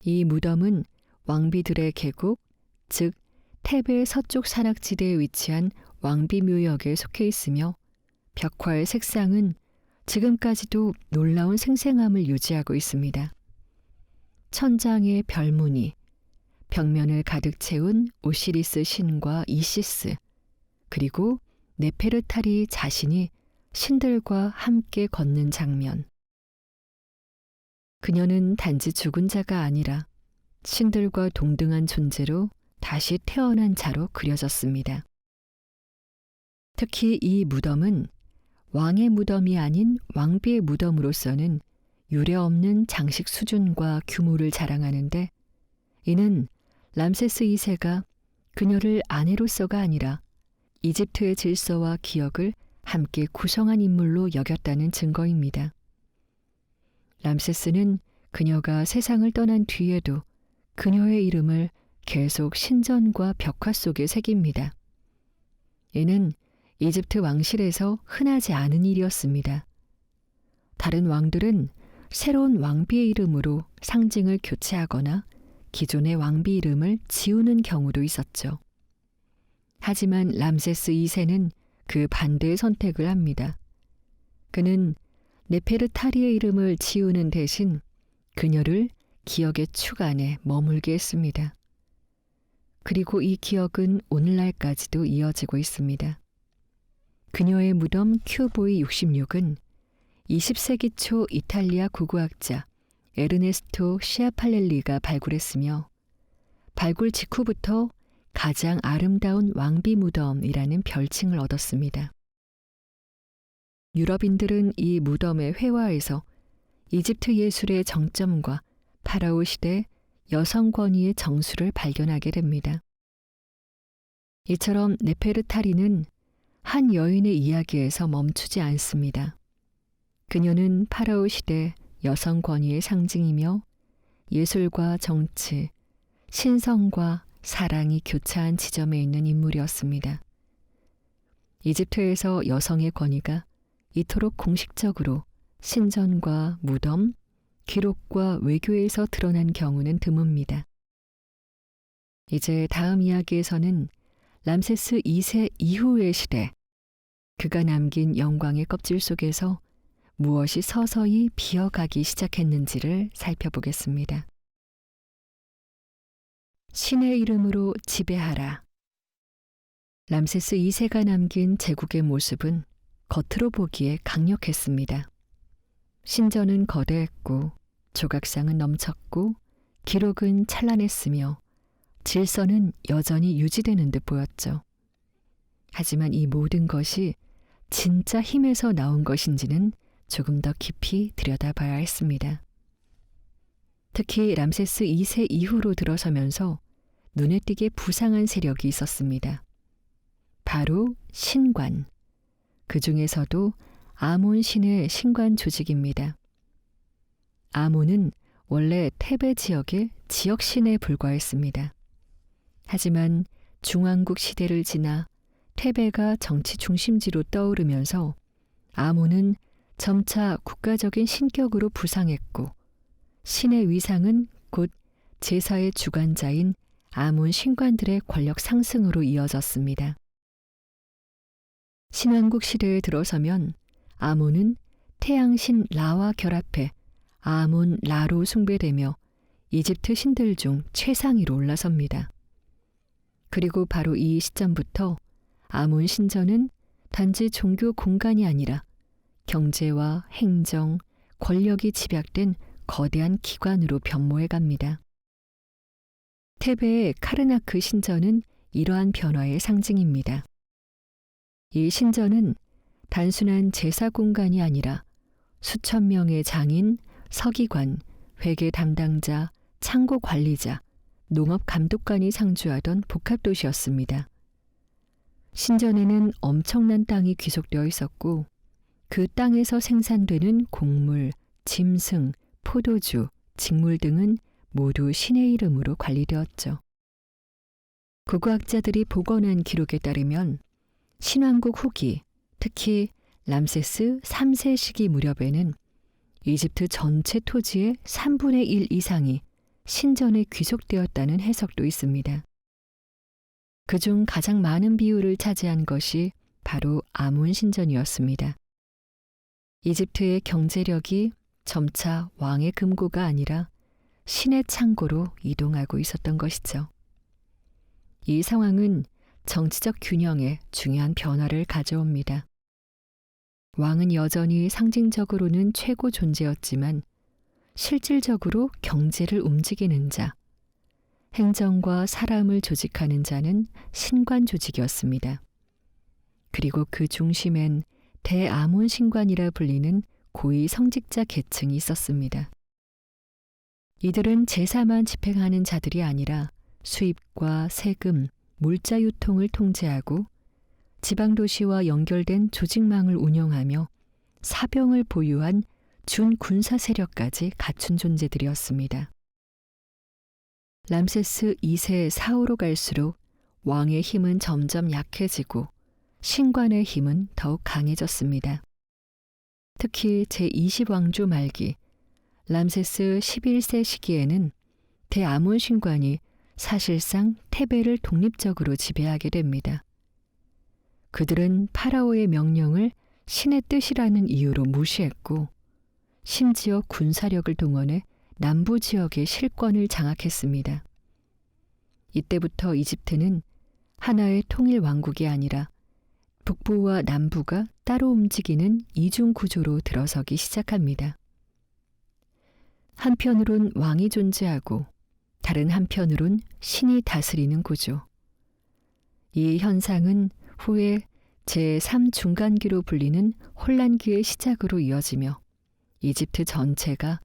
이 무덤은 왕비들의 계곡, 즉 테베 서쪽 산악지대에 위치한 왕비묘역에 속해 있으며 벽화의 색상은 지금까지도 놀라운 생생함을 유지하고 있습니다. 천장의 별무늬, 벽면을 가득 채운 오시리스 신과 이시스, 그리고 네페르타리 자신이 신들과 함께 걷는 장면. 그녀는 단지 죽은 자가 아니라 신들과 동등한 존재로 다시 태어난 자로 그려졌습니다. 특히 이 무덤은 왕의 무덤이 아닌 왕비의 무덤으로서는 유례없는 장식 수준과 규모를 자랑하는데 이는 람세스 2세가 그녀를 아내로서가 아니라 이집트의 질서와 기억을 함께 구성한 인물로 여겼다는 증거입니다. 람세스는 그녀가 세상을 떠난 뒤에도 그녀의 이름을 계속 신전과 벽화 속에 새깁니다. 이는 이집트 왕실에서 흔하지 않은 일이었습니다. 다른 왕들은 새로운 왕비의 이름으로 상징을 교체하거나 기존의 왕비 이름을 지우는 경우도 있었죠. 하지만 람세스 2세는 그 반대의 선택을 합니다. 그는 네페르타리의 이름을 지우는 대신 그녀를 기억의 축 안에 머물게 했습니다. 그리고 이 기억은 오늘날까지도 이어지고 있습니다. 그녀의 무덤 큐보이 66은 20세기 초 이탈리아 고고학자 에르네스토 시아팔렐리가 발굴했으며 발굴 직후부터 가장 아름다운 왕비 무덤이라는 별칭을 얻었습니다. 유럽인들은 이 무덤의 회화에서 이집트 예술의 정점과 파라오 시대 여성 권위의 정수를 발견하게 됩니다. 이처럼 네페르타리는 한 여인의 이야기에서 멈추지 않습니다. 그녀는 파라오 시대 여성 권위의 상징이며 예술과 정치, 신성과 사랑이 교차한 지점에 있는 인물이었습니다. 이집트에서 여성의 권위가 이토록 공식적으로 신전과 무덤, 기록과 외교에서 드러난 경우는 드뭅니다. 이제 다음 이야기에서는 람세스 2세 이후의 시대, 그가 남긴 영광의 껍질 속에서 무엇이 서서히 비어가기 시작했는지를 살펴보겠습니다. 신의 이름으로 지배하라. 람세스 2세가 남긴 제국의 모습은 겉으로 보기에 강력했습니다. 신전은 거대했고 조각상은 넘쳤고 기록은 찬란했으며 질서는 여전히 유지되는 듯 보였죠. 하지만 이 모든 것이 진짜 힘에서 나온 것인지는 조금 더 깊이 들여다봐야 했습니다. 특히 람세스 2세 이후로 들어서면서 눈에 띄게 부상한 세력이 있었습니다. 바로 신관, 그 중에서도 아몬 신의 신관 조직입니다. 아몬은 원래 테베 지역의 지역신에 불과했습니다. 하지만 중왕국 시대를 지나 테베가 정치 중심지로 떠오르면서 아몬은 점차 국가적인 신격으로 부상했고 신의 위상은 곧 제사의 주관자인 아몬 신관들의 권력 상승으로 이어졌습니다. 신왕국 시대에 들어서면 아몬은 태양신 라와 결합해 아몬 라로 숭배되며 이집트 신들 중 최상위로 올라섭니다. 그리고 바로 이 시점부터 아몬 신전은 단지 종교 공간이 아니라 경제와 행정, 권력이 집약된 거대한 기관으로 변모해 갑니다. 테베의 카르나크 신전은 이러한 변화의 상징입니다. 이 신전은 단순한 제사 공간이 아니라 수천 명의 장인, 서기관, 회계 담당자, 창고 관리자, 농업 감독관이 상주하던 복합도시였습니다. 신전에는 엄청난 땅이 귀속되어 있었고 그 땅에서 생산되는 곡물, 짐승, 포도주, 직물 등은 모두 신의 이름으로 관리되었죠. 고고학자들이 복원한 기록에 따르면 신왕국 후기, 특히 람세스 3세 시기 무렵에는 이집트 전체 토지의 3분의 1 이상이 신전에 귀속되었다는 해석도 있습니다. 그중 가장 많은 비율을 차지한 것이 바로 아몬 신전이었습니다. 이집트의 경제력이 점차 왕의 금고가 아니라 신의 창고로 이동하고 있었던 것이죠. 이 상황은 정치적 균형에 중요한 변화를 가져옵니다. 왕은 여전히 상징적으로는 최고 존재였지만 실질적으로 경제를 움직이는 자, 행정과 사람을 조직하는 자는 신관 조직이었습니다. 그리고 그 중심엔 대아몬 신관이라 불리는 고위 성직자 계층이 있었습니다. 이들은 제사만 집행하는 자들이 아니라 수입과 세금, 물자 유통을 통제하고 지방도시와 연결된 조직망을 운영하며 사병을 보유한 준군사 세력까지 갖춘 존재들이었습니다. 람세스 2세 사후로 갈수록 왕의 힘은 점점 약해지고 신관의 힘은 더욱 강해졌습니다. 특히 제20왕조 말기 람세스 11세 시기에는 대아몬 신관이 사실상 테베를 독립적으로 지배하게 됩니다. 그들은 파라오의 명령을 신의 뜻이라는 이유로 무시했고 심지어 군사력을 동원해 남부 지역의 실권을 장악했습니다. 이때부터 이집트는 하나의 통일 왕국이 아니라 북부와 남부가 따로 움직이는 이중 구조로 들어서기 시작합니다. 한편으론 왕이 존재하고 다른 한편으론 신이 다스리는 구조. 이 현상은 후에 제3중간기로 불리는 혼란기의 시작으로 이어지며 이집트 전체가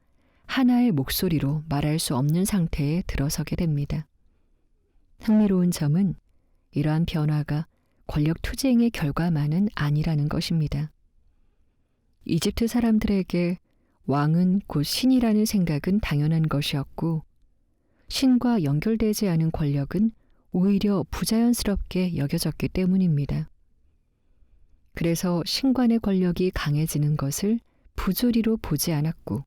하나의 목소리로 말할 수 없는 상태에 들어서게 됩니다. 흥미로운 점은 이러한 변화가 권력 투쟁의 결과만은 아니라는 것입니다. 이집트 사람들에게 왕은 곧 신이라는 생각은 당연한 것이었고 신과 연결되지 않은 권력은 오히려 부자연스럽게 여겨졌기 때문입니다. 그래서 신관의 권력이 강해지는 것을 부조리로 보지 않았고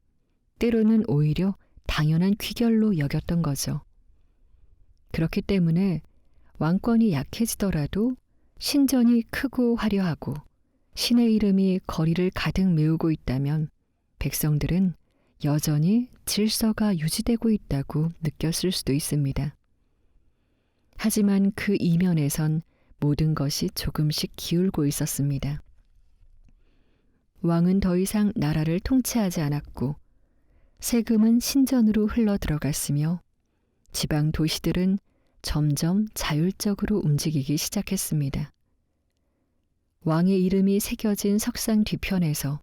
때로는 오히려 당연한 귀결로 여겼던 거죠. 그렇기 때문에 왕권이 약해지더라도 신전이 크고 화려하고 신의 이름이 거리를 가득 메우고 있다면 백성들은 여전히 질서가 유지되고 있다고 느꼈을 수도 있습니다. 하지만 그 이면에선 모든 것이 조금씩 기울고 있었습니다. 왕은 더 이상 나라를 통치하지 않았고 세금은 신전으로 흘러 들어갔으며 지방 도시들은 점점 자율적으로 움직이기 시작했습니다. 왕의 이름이 새겨진 석상 뒤편에서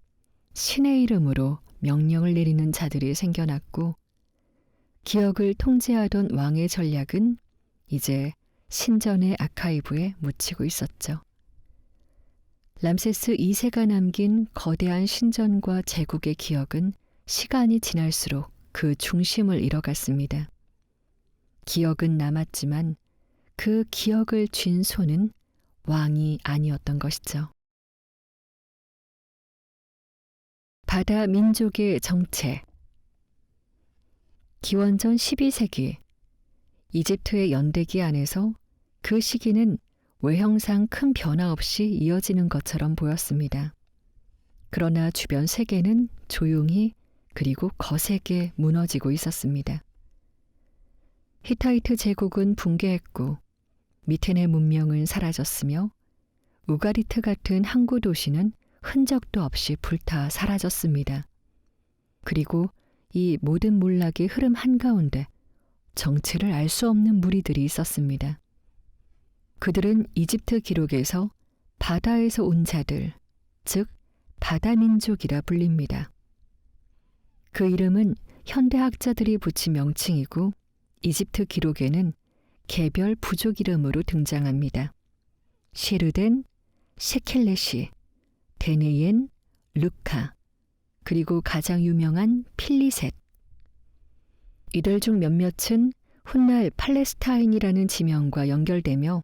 신의 이름으로 명령을 내리는 자들이 생겨났고 기억을 통제하던 왕의 전략은 이제 신전의 아카이브에 묻히고 있었죠. 람세스 2세가 남긴 거대한 신전과 제국의 기억은 시간이 지날수록 그 중심을 잃어갔습니다. 기억은 남았지만 그 기억을 쥔 손은 왕이 아니었던 것이죠. 바다 민족의 정체. 기원전 12세기 이집트의 연대기 안에서 그 시기는 외형상 큰 변화 없이 이어지는 것처럼 보였습니다. 그러나 주변 세계는 조용히 그리고 거세게 무너지고 있었습니다. 히타이트 제국은 붕괴했고 미테네 문명은 사라졌으며 우가리트 같은 항구 도시는 흔적도 없이 불타 사라졌습니다. 그리고 이 모든 몰락의 흐름 한가운데 정체를 알 수 없는 무리들이 있었습니다. 그들은 이집트 기록에서 바다에서 온 자들, 즉 바다민족이라 불립니다. 그 이름은 현대학자들이 붙인 명칭이고 이집트 기록에는 개별 부족 이름으로 등장합니다. 시르덴, 세켈레시, 데네옌, 르카, 그리고 가장 유명한 필리셋. 이들 중 몇몇은 훗날 팔레스타인이라는 지명과 연결되며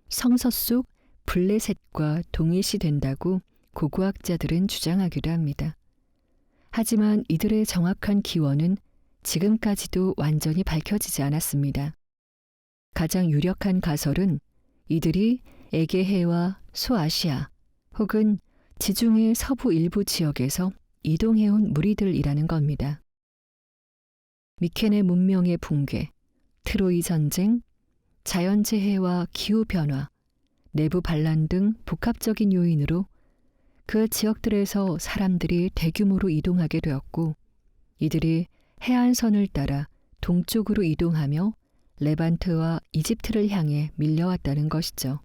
성서 속 블레셋과 동일시된다고 고고학자들은 주장하기도 합니다. 하지만 이들의 정확한 기원은 지금까지도 완전히 밝혀지지 않았습니다. 가장 유력한 가설은 이들이 에게해와 소아시아 혹은 지중해 서부 일부 지역에서 이동해온 무리들이라는 겁니다. 미케네 문명의 붕괴, 트로이 전쟁, 자연재해와 기후변화, 내부 반란 등 복합적인 요인으로 그 지역들에서 사람들이 대규모로 이동하게 되었고 이들이 해안선을 따라 동쪽으로 이동하며 레반트와 이집트를 향해 밀려왔다는 것이죠.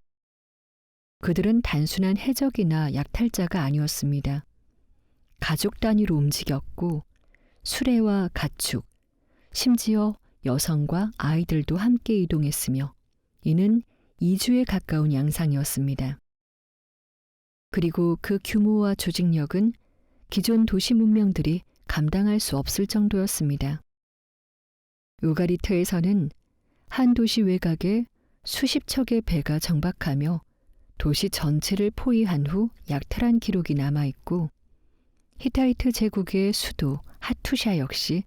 그들은 단순한 해적이나 약탈자가 아니었습니다. 가족 단위로 움직였고 수레와 가축, 심지어 여성과 아이들도 함께 이동했으며 이는 2주에 가까운 양상이었습니다. 그리고 그 규모와 조직력은 기존 도시 문명들이 감당할 수 없을 정도였습니다. 우가리트에서는 한 도시 외곽에 수십 척의 배가 정박하며 도시 전체를 포위한 후 약탈한 기록이 남아있고 히타이트 제국의 수도 하투샤 역시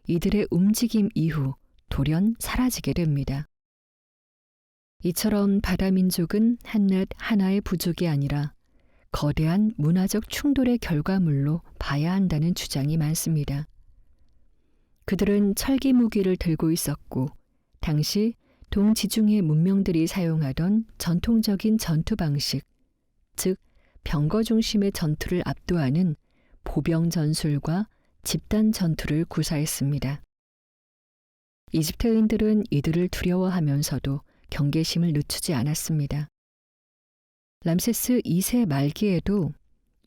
이들의 움직임 이후 돌연 사라지게 됩니다. 이처럼 바다 민족은 한낱 하나의 부족이 아니라 거대한 문화적 충돌의 결과물로 봐야 한다는 주장이 많습니다. 그들은 철기 무기를 들고 있었고 당시 동지중해 문명들이 사용하던 전통적인 전투 방식, 즉 병거 중심의 전투를 압도하는 보병 전술과 집단 전투를 구사했습니다. 이집트인들은 이들을 두려워하면서도 경계심을 늦추지 않았습니다. 람세스 2세 말기에도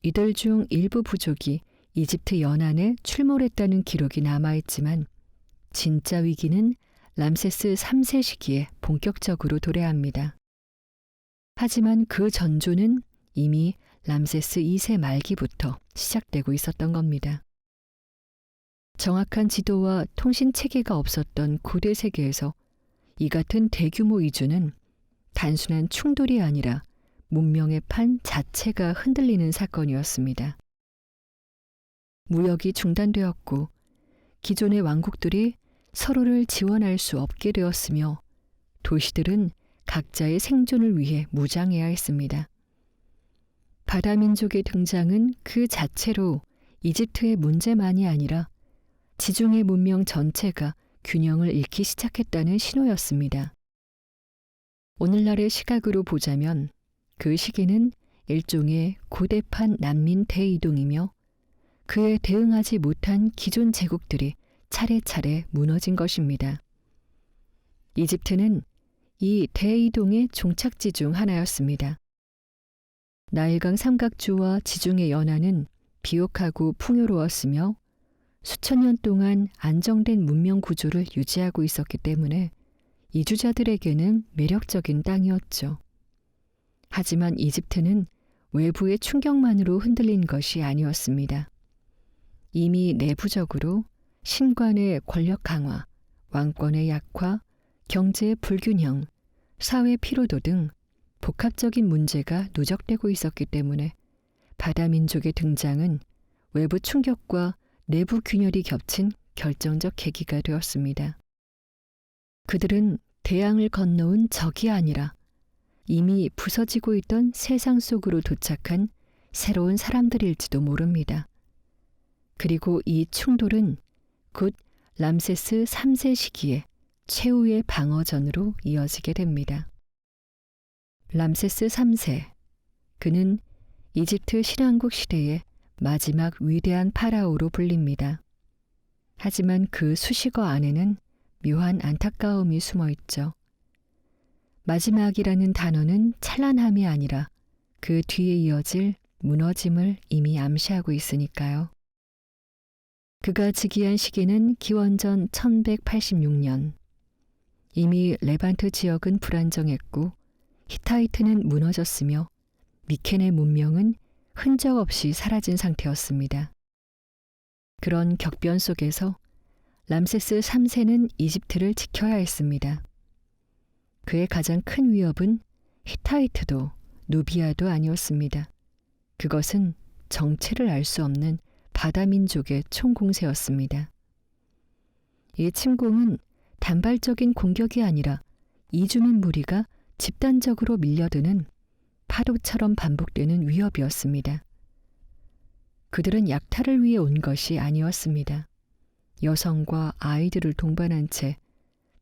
이들 중 일부 부족이 이집트 연안에 출몰했다는 기록이 남아있지만 진짜 위기는 람세스 3세 시기에 본격적으로 도래합니다. 하지만 그 전조는 이미 람세스 2세 말기부터 시작되고 있었던 겁니다. 정확한 지도와 통신 체계가 없었던 고대 세계에서 이 같은 대규모 이주는 단순한 충돌이 아니라 문명의 판 자체가 흔들리는 사건이었습니다. 무역이 중단되었고 기존의 왕국들이 서로를 지원할 수 없게 되었으며 도시들은 각자의 생존을 위해 무장해야 했습니다. 바다 민족의 등장은 그 자체로 이집트의 문제만이 아니라 지중해 문명 전체가 균형을 잃기 시작했다는 신호였습니다. 오늘날의 시각으로 보자면 그 시기는 일종의 고대판 난민 대이동이며 그에 대응하지 못한 기존 제국들이 차례차례 무너진 것입니다. 이집트는 이 대이동의 종착지 중 하나였습니다. 나일강 삼각주와 지중해 연안은 비옥하고 풍요로웠으며 수천 년 동안 안정된 문명 구조를 유지하고 있었기 때문에 이주자들에게는 매력적인 땅이었죠. 하지만 이집트는 외부의 충격만으로 흔들린 것이 아니었습니다. 이미 내부적으로 신관의 권력 강화, 왕권의 약화, 경제의 불균형, 사회 피로도 등 복합적인 문제가 누적되고 있었기 때문에 바다 민족의 등장은 외부 충격과 내부 균열이 겹친 결정적 계기가 되었습니다. 그들은 대양을 건너온 적이 아니라 이미 부서지고 있던 세상 속으로 도착한 새로운 사람들일지도 모릅니다. 그리고 이 충돌은 곧 람세스 3세 시기에 최후의 방어전으로 이어지게 됩니다. 람세스 3세, 그는 이집트 신왕국 시대의 마지막 위대한 파라오로 불립니다. 하지만 그 수식어 안에는 묘한 안타까움이 숨어 있죠. 마지막이라는 단어는 찬란함이 아니라 그 뒤에 이어질 무너짐을 이미 암시하고 있으니까요. 그가 즉위한 시기는 기원전 1186년. 이미 레반트 지역은 불안정했고 히타이트는 무너졌으며 미케네 문명은 흔적 없이 사라진 상태였습니다. 그런 격변 속에서 람세스 3세는 이집트를 지켜야 했습니다. 그의 가장 큰 위협은 히타이트도 누비아도 아니었습니다. 그것은 정체를 알 수 없는 바다 민족의 총공세였습니다. 이 침공은 단발적인 공격이 아니라 이주민 무리가 집단적으로 밀려드는 파도처럼 반복되는 위협이었습니다. 그들은 약탈을 위해 온 것이 아니었습니다. 여성과 아이들을 동반한 채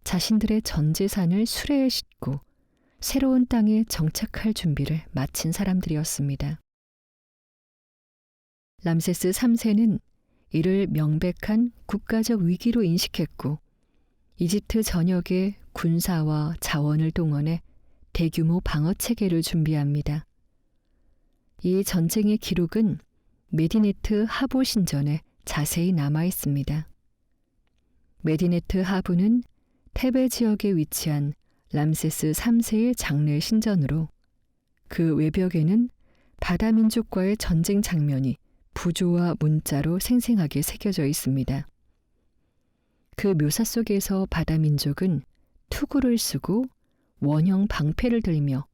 자신들의 전 재산을 수레에 싣고 새로운 땅에 정착할 준비를 마친 사람들이었습니다. 람세스 3세는 이를 명백한 국가적 위기로 인식했고 이집트 전역에 군사와 자원을 동원해 대규모 방어 체계를 준비합니다. 이 전쟁의 기록은 메디네트 하보 신전에 자세히 남아 있습니다. 메디네트 하부는 테베 지역에 위치한 람세스 3세의 장례 신전으로 그 외벽에는 바다 민족과의 전쟁 장면이 부조와 문자로 생생하게 새겨져 있습니다. 그 묘사 속에서 바다 민족은 투구를 쓰고 원형 방패를 들며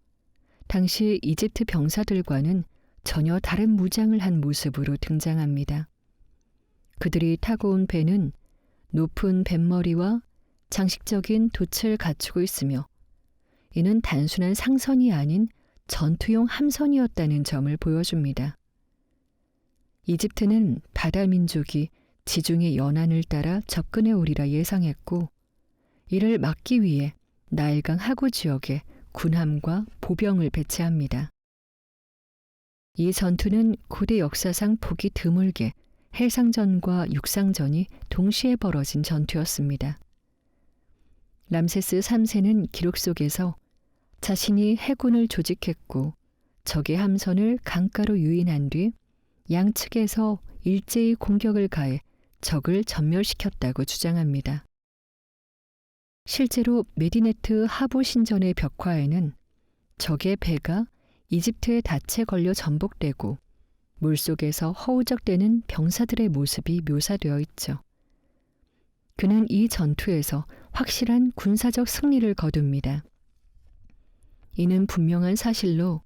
당시 이집트 병사들과는 전혀 다른 무장을 한 모습으로 등장합니다. 그들이 타고 온 배는 높은 뱃머리와 장식적인 돛을 갖추고 있으며 이는 단순한 상선이 아닌 전투용 함선이었다는 점을 보여줍니다. 이집트는 바다 민족이 지중해 연안을 따라 접근해 오리라 예상했고 이를 막기 위해 나일강 하구 지역에 군함과 보병을 배치합니다. 이 전투는 고대 역사상 보기 드물게 해상전과 육상전이 동시에 벌어진 전투였습니다. 람세스 3세는 기록 속에서 자신이 해군을 조직했고 적의 함선을 강가로 유인한 뒤 양측에서 일제히 공격을 가해 적을 전멸시켰다고 주장합니다. 실제로 메디네트 하부 신전의 벽화에는 적의 배가 이집트의 닻에 걸려 전복되고 물속에서 허우적대는 병사들의 모습이 묘사되어 있죠. 그는 이 전투에서 확실한 군사적 승리를 거둡니다. 이는 분명한 사실로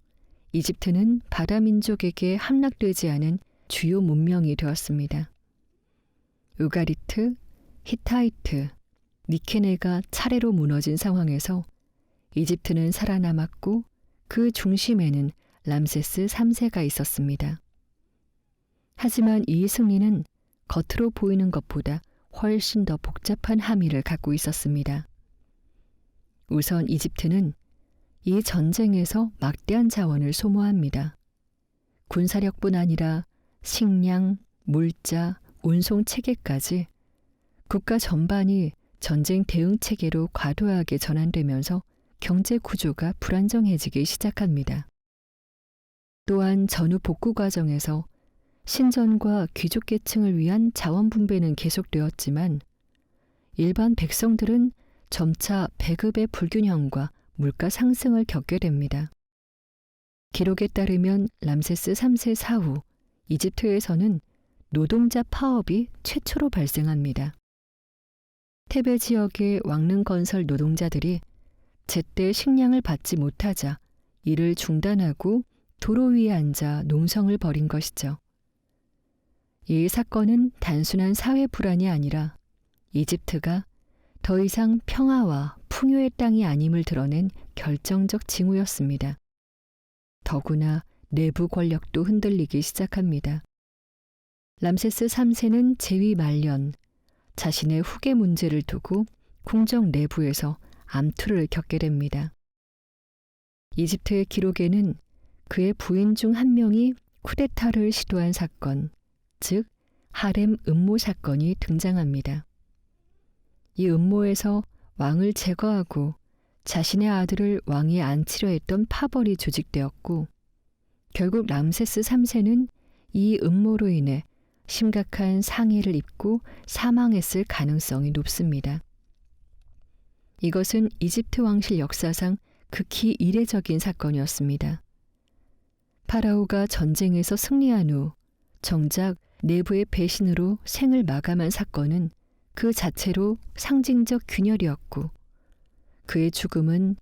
이집트는 바다 민족에게 함락되지 않은 주요 문명이 되었습니다. 우가리트, 히타이트, 니케네가 차례로 무너진 상황에서 이집트는 살아남았고 그 중심에는 람세스 3세가 있었습니다. 하지만 이 승리는 겉으로 보이는 것보다 훨씬 더 복잡한 함의를 갖고 있었습니다. 우선 이집트는 이 전쟁에서 막대한 자원을 소모합니다. 군사력뿐 아니라 식량, 물자, 운송 체계까지 국가 전반이 전쟁 대응 체계로 과도하게 전환되면서 경제 구조가 불안정해지기 시작합니다. 또한 전후 복구 과정에서 신전과 귀족 계층을 위한 자원 분배는 계속되었지만 일반 백성들은 점차 배급의 불균형과 물가 상승을 겪게 됩니다. 기록에 따르면 람세스 3세 사후 이집트에서는 노동자 파업이 최초로 발생합니다. 테베 지역의 왕릉 건설 노동자들이 제때 식량을 받지 못하자 일을 중단하고 도로 위에 앉아 농성을 벌인 것이죠. 이 사건은 단순한 사회 불안이 아니라 이집트가 더 이상 평화와 풍요의 땅이 아님을 드러낸 결정적 징후였습니다. 더구나 내부 권력도 흔들리기 시작합니다. 람세스 3세는 재위 말년, 자신의 후계 문제를 두고 궁정 내부에서 암투를 겪게 됩니다. 이집트의 기록에는 그의 부인 중 한 명이 쿠데타를 시도한 사건, 즉 하렘 음모 사건이 등장합니다. 이 음모에서 왕을 제거하고 자신의 아들을 왕위에 앉히려 했던 파벌이 조직되었고 결국 람세스 3세는 이 음모로 인해 심각한 상해를 입고 사망했을 가능성이 높습니다. 이것은 이집트 왕실 역사상 극히 이례적인 사건이었습니다. 파라오가 전쟁에서 승리한 후 정작 내부의 배신으로 생을 마감한 사건은 그 자체로 상징적 균열이었고 그의 죽음은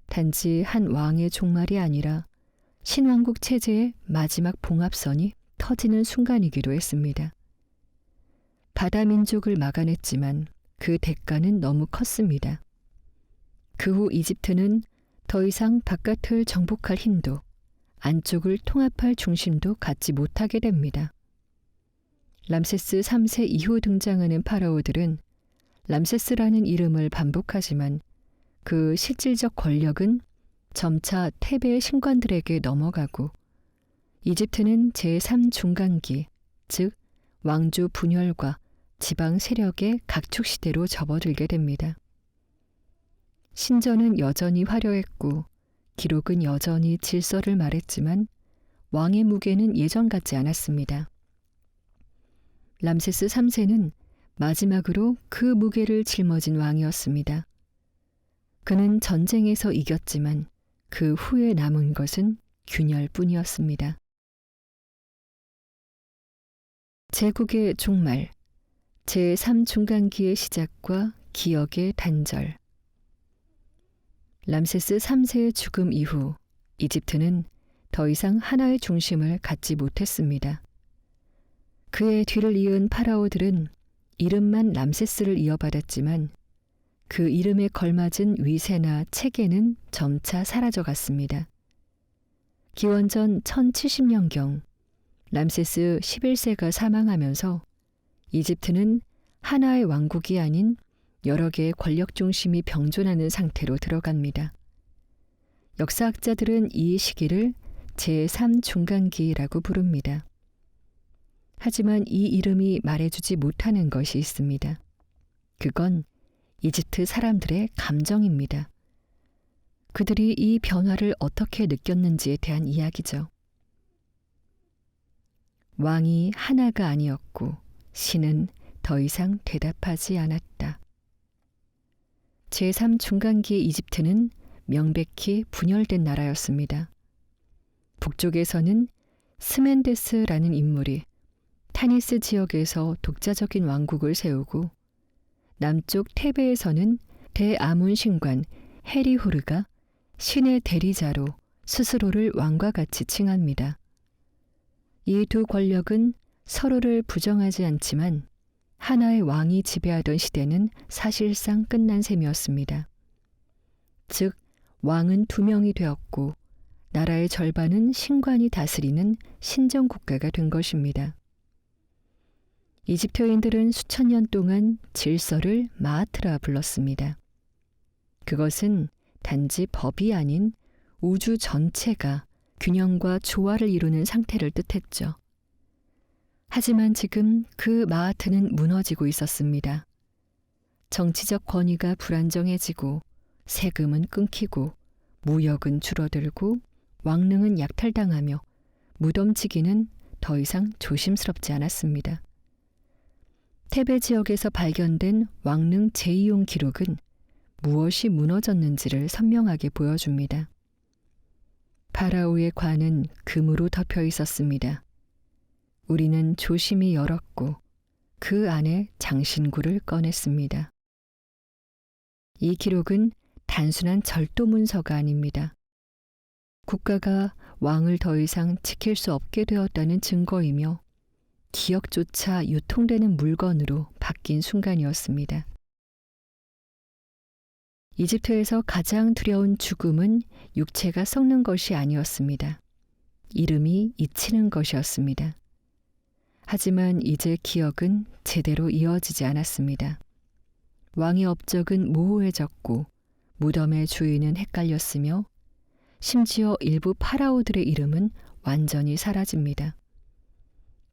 단지 한 왕의 종말이 아니라 신왕국 체제의 마지막 봉합선이 터지는 순간이기도 했습니다. 바다 민족을 막아냈지만 그 대가는 너무 컸습니다. 그 후 이집트는 더 이상 바깥을 정복할 힘도 안쪽을 통합할 중심도 갖지 못하게 됩니다. 람세스 3세 이후 등장하는 파라오들은 람세스라는 이름을 반복하지만 그 실질적 권력은 점차 테베의 신관들에게 넘어가고 이집트는 제3중간기, 즉 왕조 분열과 지방 세력의 각축 시대로 접어들게 됩니다. 신전은 여전히 화려했고 기록은 여전히 질서를 말했지만 왕의 무게는 예전 같지 않았습니다. 람세스 3세는 마지막으로 그 무게를 짊어진 왕이었습니다. 그는 전쟁에서 이겼지만 그 후에 남은 것은 균열뿐이었습니다. 제국의 종말, 제3중간기의 시작과 기억의 단절. 람세스 3세의 죽음 이후 이집트는 더 이상 하나의 중심을 갖지 못했습니다. 그의 뒤를 이은 파라오들은 이름만 람세스를 이어받았지만 그 이름에 걸맞은 위세나 체계는 점차 사라져갔습니다. 기원전 1070년경 람세스 11세가 사망하면서 이집트는 하나의 왕국이 아닌 여러 개의 권력 중심이 병존하는 상태로 들어갑니다. 역사학자들은 이 시기를 제3중간기라고 부릅니다. 하지만 이 이름이 말해주지 못하는 것이 있습니다. 그건 이집트 사람들의 감정입니다. 그들이 이 변화를 어떻게 느꼈는지에 대한 이야기죠. 왕이 하나가 아니었고 신은 더 이상 대답하지 않았다. 제3중간기 이집트는 명백히 분열된 나라였습니다. 북쪽에서는 스멘데스라는 인물이 타니스 지역에서 독자적인 왕국을 세우고 남쪽 테베에서는 대아문 신관 헤리호르가 신의 대리자로 스스로를 왕과 같이 칭합니다. 이 두 권력은 서로를 부정하지 않지만 하나의 왕이 지배하던 시대는 사실상 끝난 셈이었습니다. 즉, 왕은 2명이 되었고 나라의 절반은 신관이 다스리는 신정국가가 된 것입니다. 이집트인들은 수천 년 동안 질서를 마하트라 불렀습니다. 그것은 단지 법이 아닌 우주 전체가 균형과 조화를 이루는 상태를 뜻했죠. 하지만 지금 그 마하트는 무너지고 있었습니다. 정치적 권위가 불안정해지고 세금은 끊기고 무역은 줄어들고 왕릉은 약탈당하며 무덤치기는 더 이상 조심스럽지 않았습니다. 테베 지역에서 발견된 왕릉 제2용 기록은 무엇이 무너졌는지를 선명하게 보여줍니다. 파라오의 관은 금으로 덮여 있었습니다. 우리는 조심히 열었고 그 안에 장신구를 꺼냈습니다. 이 기록은 단순한 절도 문서가 아닙니다. 국가가 왕을 더 이상 지킬 수 없게 되었다는 증거이며 기억조차 유통되는 물건으로 바뀐 순간이었습니다. 이집트에서 가장 두려운 죽음은 육체가 썩는 것이 아니었습니다. 이름이 잊히는 것이었습니다. 하지만 이제 기억은 제대로 이어지지 않았습니다. 왕의 업적은 모호해졌고 무덤의 주인은 헷갈렸으며 심지어 일부 파라오들의 이름은 완전히 사라집니다.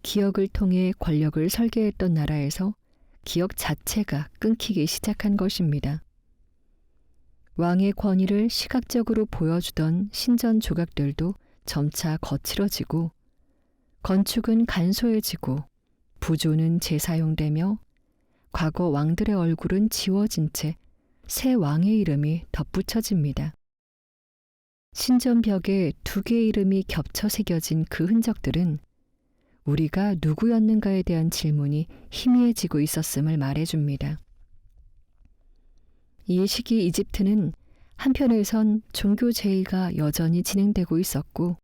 기억을 통해 권력을 설계했던 나라에서 기억 자체가 끊기기 시작한 것입니다. 왕의 권위를 시각적으로 보여주던 신전 조각들도 점차 거칠어지고 건축은 간소해지고 부조는 재사용되며 과거 왕들의 얼굴은 지워진 채 새 왕의 이름이 덧붙여집니다. 신전 벽에 2개의 이름이 겹쳐 새겨진 그 흔적들은 우리가 누구였는가에 대한 질문이 희미해지고 있었음을 말해줍니다. 이 시기 이집트는 한편에선 종교 제의가 여전히 진행되고 있었고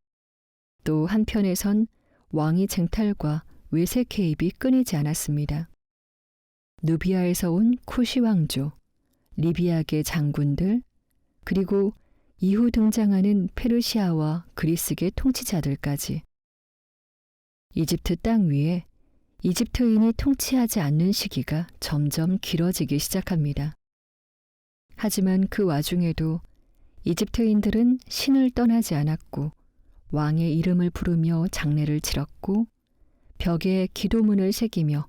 또 한편에선 왕위 쟁탈과 외세 개입이 끊이지 않았습니다. 누비아에서 온 쿠시 왕조, 리비아계 장군들, 그리고 이후 등장하는 페르시아와 그리스계 통치자들까지 이집트 땅 위에 이집트인이 통치하지 않는 시기가 점점 길어지기 시작합니다. 하지만 그 와중에도 이집트인들은 신을 떠나지 않았고 왕의 이름을 부르며 장례를 치렀고 벽에 기도문을 새기며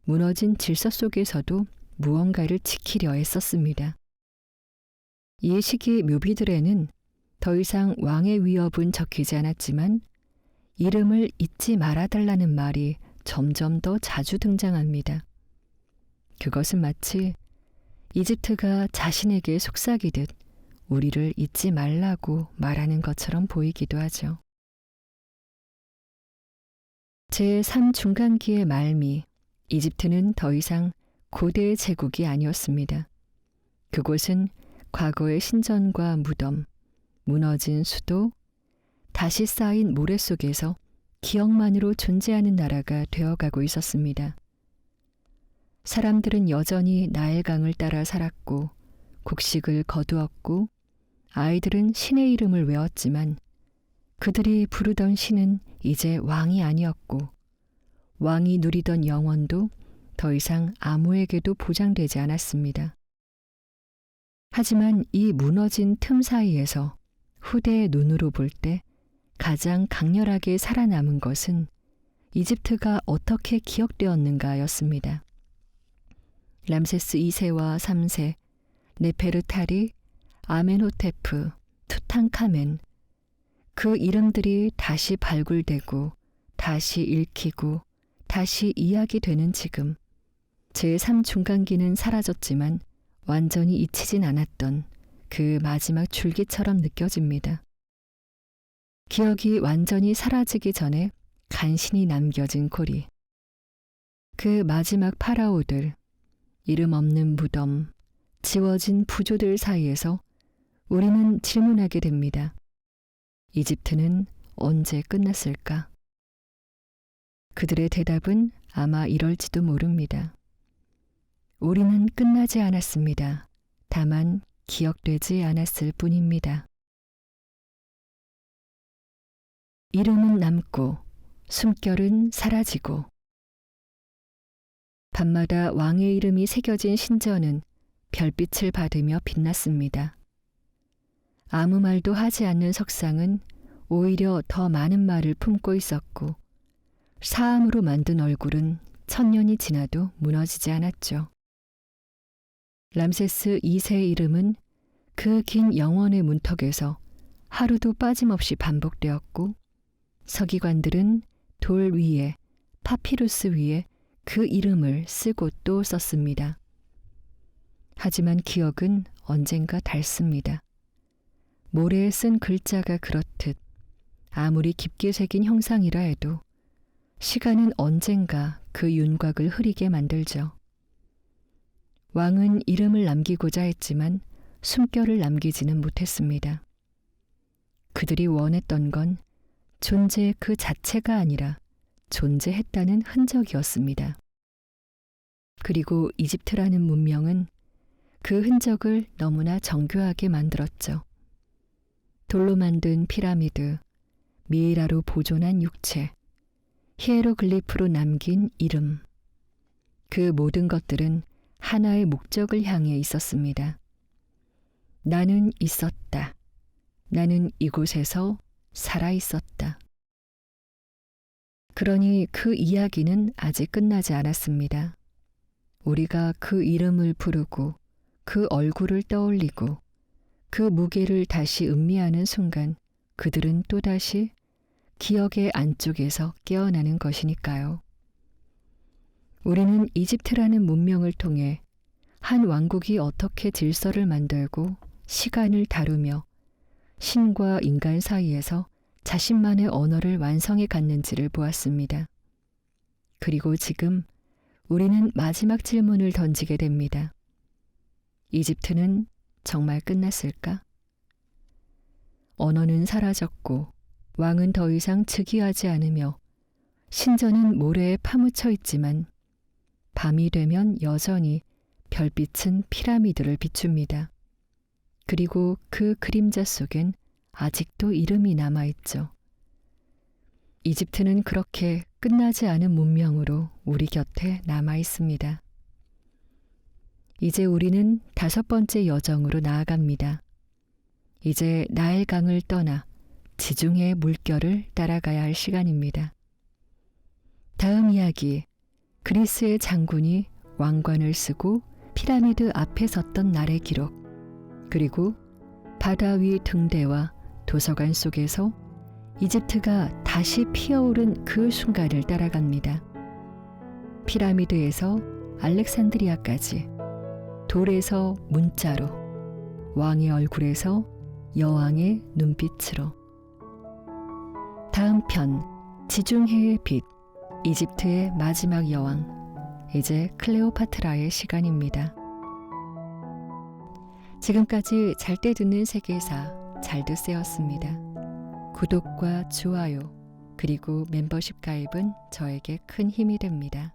무너진 질서 속에서도 무언가를 지키려 애썼습니다. 이 시기 묘비들에는 더 이상 왕의 위협은 적히지 않았지만 이름을 잊지 말아달라는 말이 점점 더 자주 등장합니다. 그것은 마치 이집트가 자신에게 속삭이듯 우리를 잊지 말라고 말하는 것처럼 보이기도 하죠. 제3중간기의 말미, 이집트는 더 이상 고대의 제국이 아니었습니다. 그곳은 과거의 신전과 무덤, 무너진 수도, 다시 쌓인 모래 속에서 기억만으로 존재하는 나라가 되어가고 있었습니다. 사람들은 여전히 나일강을 따라 살았고 곡식을 거두었고 아이들은 신의 이름을 외웠지만 그들이 부르던 신은 이제 왕이 아니었고 왕이 누리던 영원도 더 이상 아무에게도 보장되지 않았습니다. 하지만 이 무너진 틈 사이에서 후대의 눈으로 볼 때 가장 강렬하게 살아남은 것은 이집트가 어떻게 기억되었는가였습니다. 람세스 2세와 3세, 네페르타리, 아멘호테프, 투탕카멘, 그 이름들이 다시 발굴되고 다시 읽히고 다시 이야기되는 지금, 제3중간기는 사라졌지만 완전히 잊히진 않았던 그 마지막 줄기처럼 느껴집니다. 기억이 완전히 사라지기 전에 간신히 남겨진 고리. 그 마지막 파라오들, 이름 없는 무덤, 지워진 부조들 사이에서 우리는 질문하게 됩니다. 이집트는 언제 끝났을까? 그들의 대답은 아마 이럴지도 모릅니다. 우리는 끝나지 않았습니다. 다만 기억되지 않았을 뿐입니다. 이름은 남고 숨결은 사라지고 밤마다 왕의 이름이 새겨진 신전은 별빛을 받으며 빛났습니다. 아무 말도 하지 않는 석상은 오히려 더 많은 말을 품고 있었고 사암으로 만든 얼굴은 1000년이 지나도 무너지지 않았죠. 람세스 2세의 이름은 그 긴 영원의 문턱에서 하루도 빠짐없이 반복되었고 서기관들은 돌 위에 파피루스 위에 그 이름을 쓰고 또 썼습니다. 하지만 기억은 언젠가 닳습니다. 모래에 쓴 글자가 그렇듯 아무리 깊게 새긴 형상이라 해도 시간은 언젠가 그 윤곽을 흐리게 만들죠. 왕은 이름을 남기고자 했지만 숨결을 남기지는 못했습니다. 그들이 원했던 건 존재 그 자체가 아니라 존재했다는 흔적이었습니다. 그리고 이집트라는 문명은 그 흔적을 너무나 정교하게 만들었죠. 돌로 만든 피라미드, 미이라로 보존한 육체, 히에로글리프로 남긴 이름. 그 모든 것들은 하나의 목적을 향해 있었습니다. 나는 있었다. 나는 이곳에서 살아 있었다. 그러니 그 이야기는 아직 끝나지 않았습니다. 우리가 그 이름을 부르고 그 얼굴을 떠올리고 그 무게를 다시 음미하는 순간 그들은 또다시 기억의 안쪽에서 깨어나는 것이니까요. 우리는 이집트라는 문명을 통해 한 왕국이 어떻게 질서를 만들고 시간을 다루며 신과 인간 사이에서 자신만의 언어를 완성해 갔는지를 보았습니다. 그리고 지금 우리는 마지막 질문을 던지게 됩니다. 이집트는 정말 끝났을까? 언어는 사라졌고 왕은 더 이상 즉위하지 않으며 신전은 모래에 파묻혀 있지만 밤이 되면 여전히 별빛은 피라미드를 비춥니다. 그리고 그 그림자 속엔 아직도 이름이 남아있죠. 이집트는 그렇게 끝나지 않은 문명으로 우리 곁에 남아있습니다. 이제 우리는 5번째 여정으로 나아갑니다. 이제 나일강을 떠나 지중해의 물결을 따라가야 할 시간입니다. 다음 이야기, 그리스의 장군이 왕관을 쓰고 피라미드 앞에 섰던 날의 기록, 그리고 바다 위 등대와 도서관 속에서 이집트가 다시 피어오른 그 순간을 따라갑니다. 피라미드에서 알렉산드리아까지, 돌에서 문자로, 왕의 얼굴에서 여왕의 눈빛으로. 다음 편, 지중해의 빛, 이집트의 마지막 여왕, 이제 클레오파트라의 시간입니다. 지금까지 잘 때 듣는 세계사 잘듣세였습니다. 구독과 좋아요 그리고 멤버십 가입은 저에게 큰 힘이 됩니다.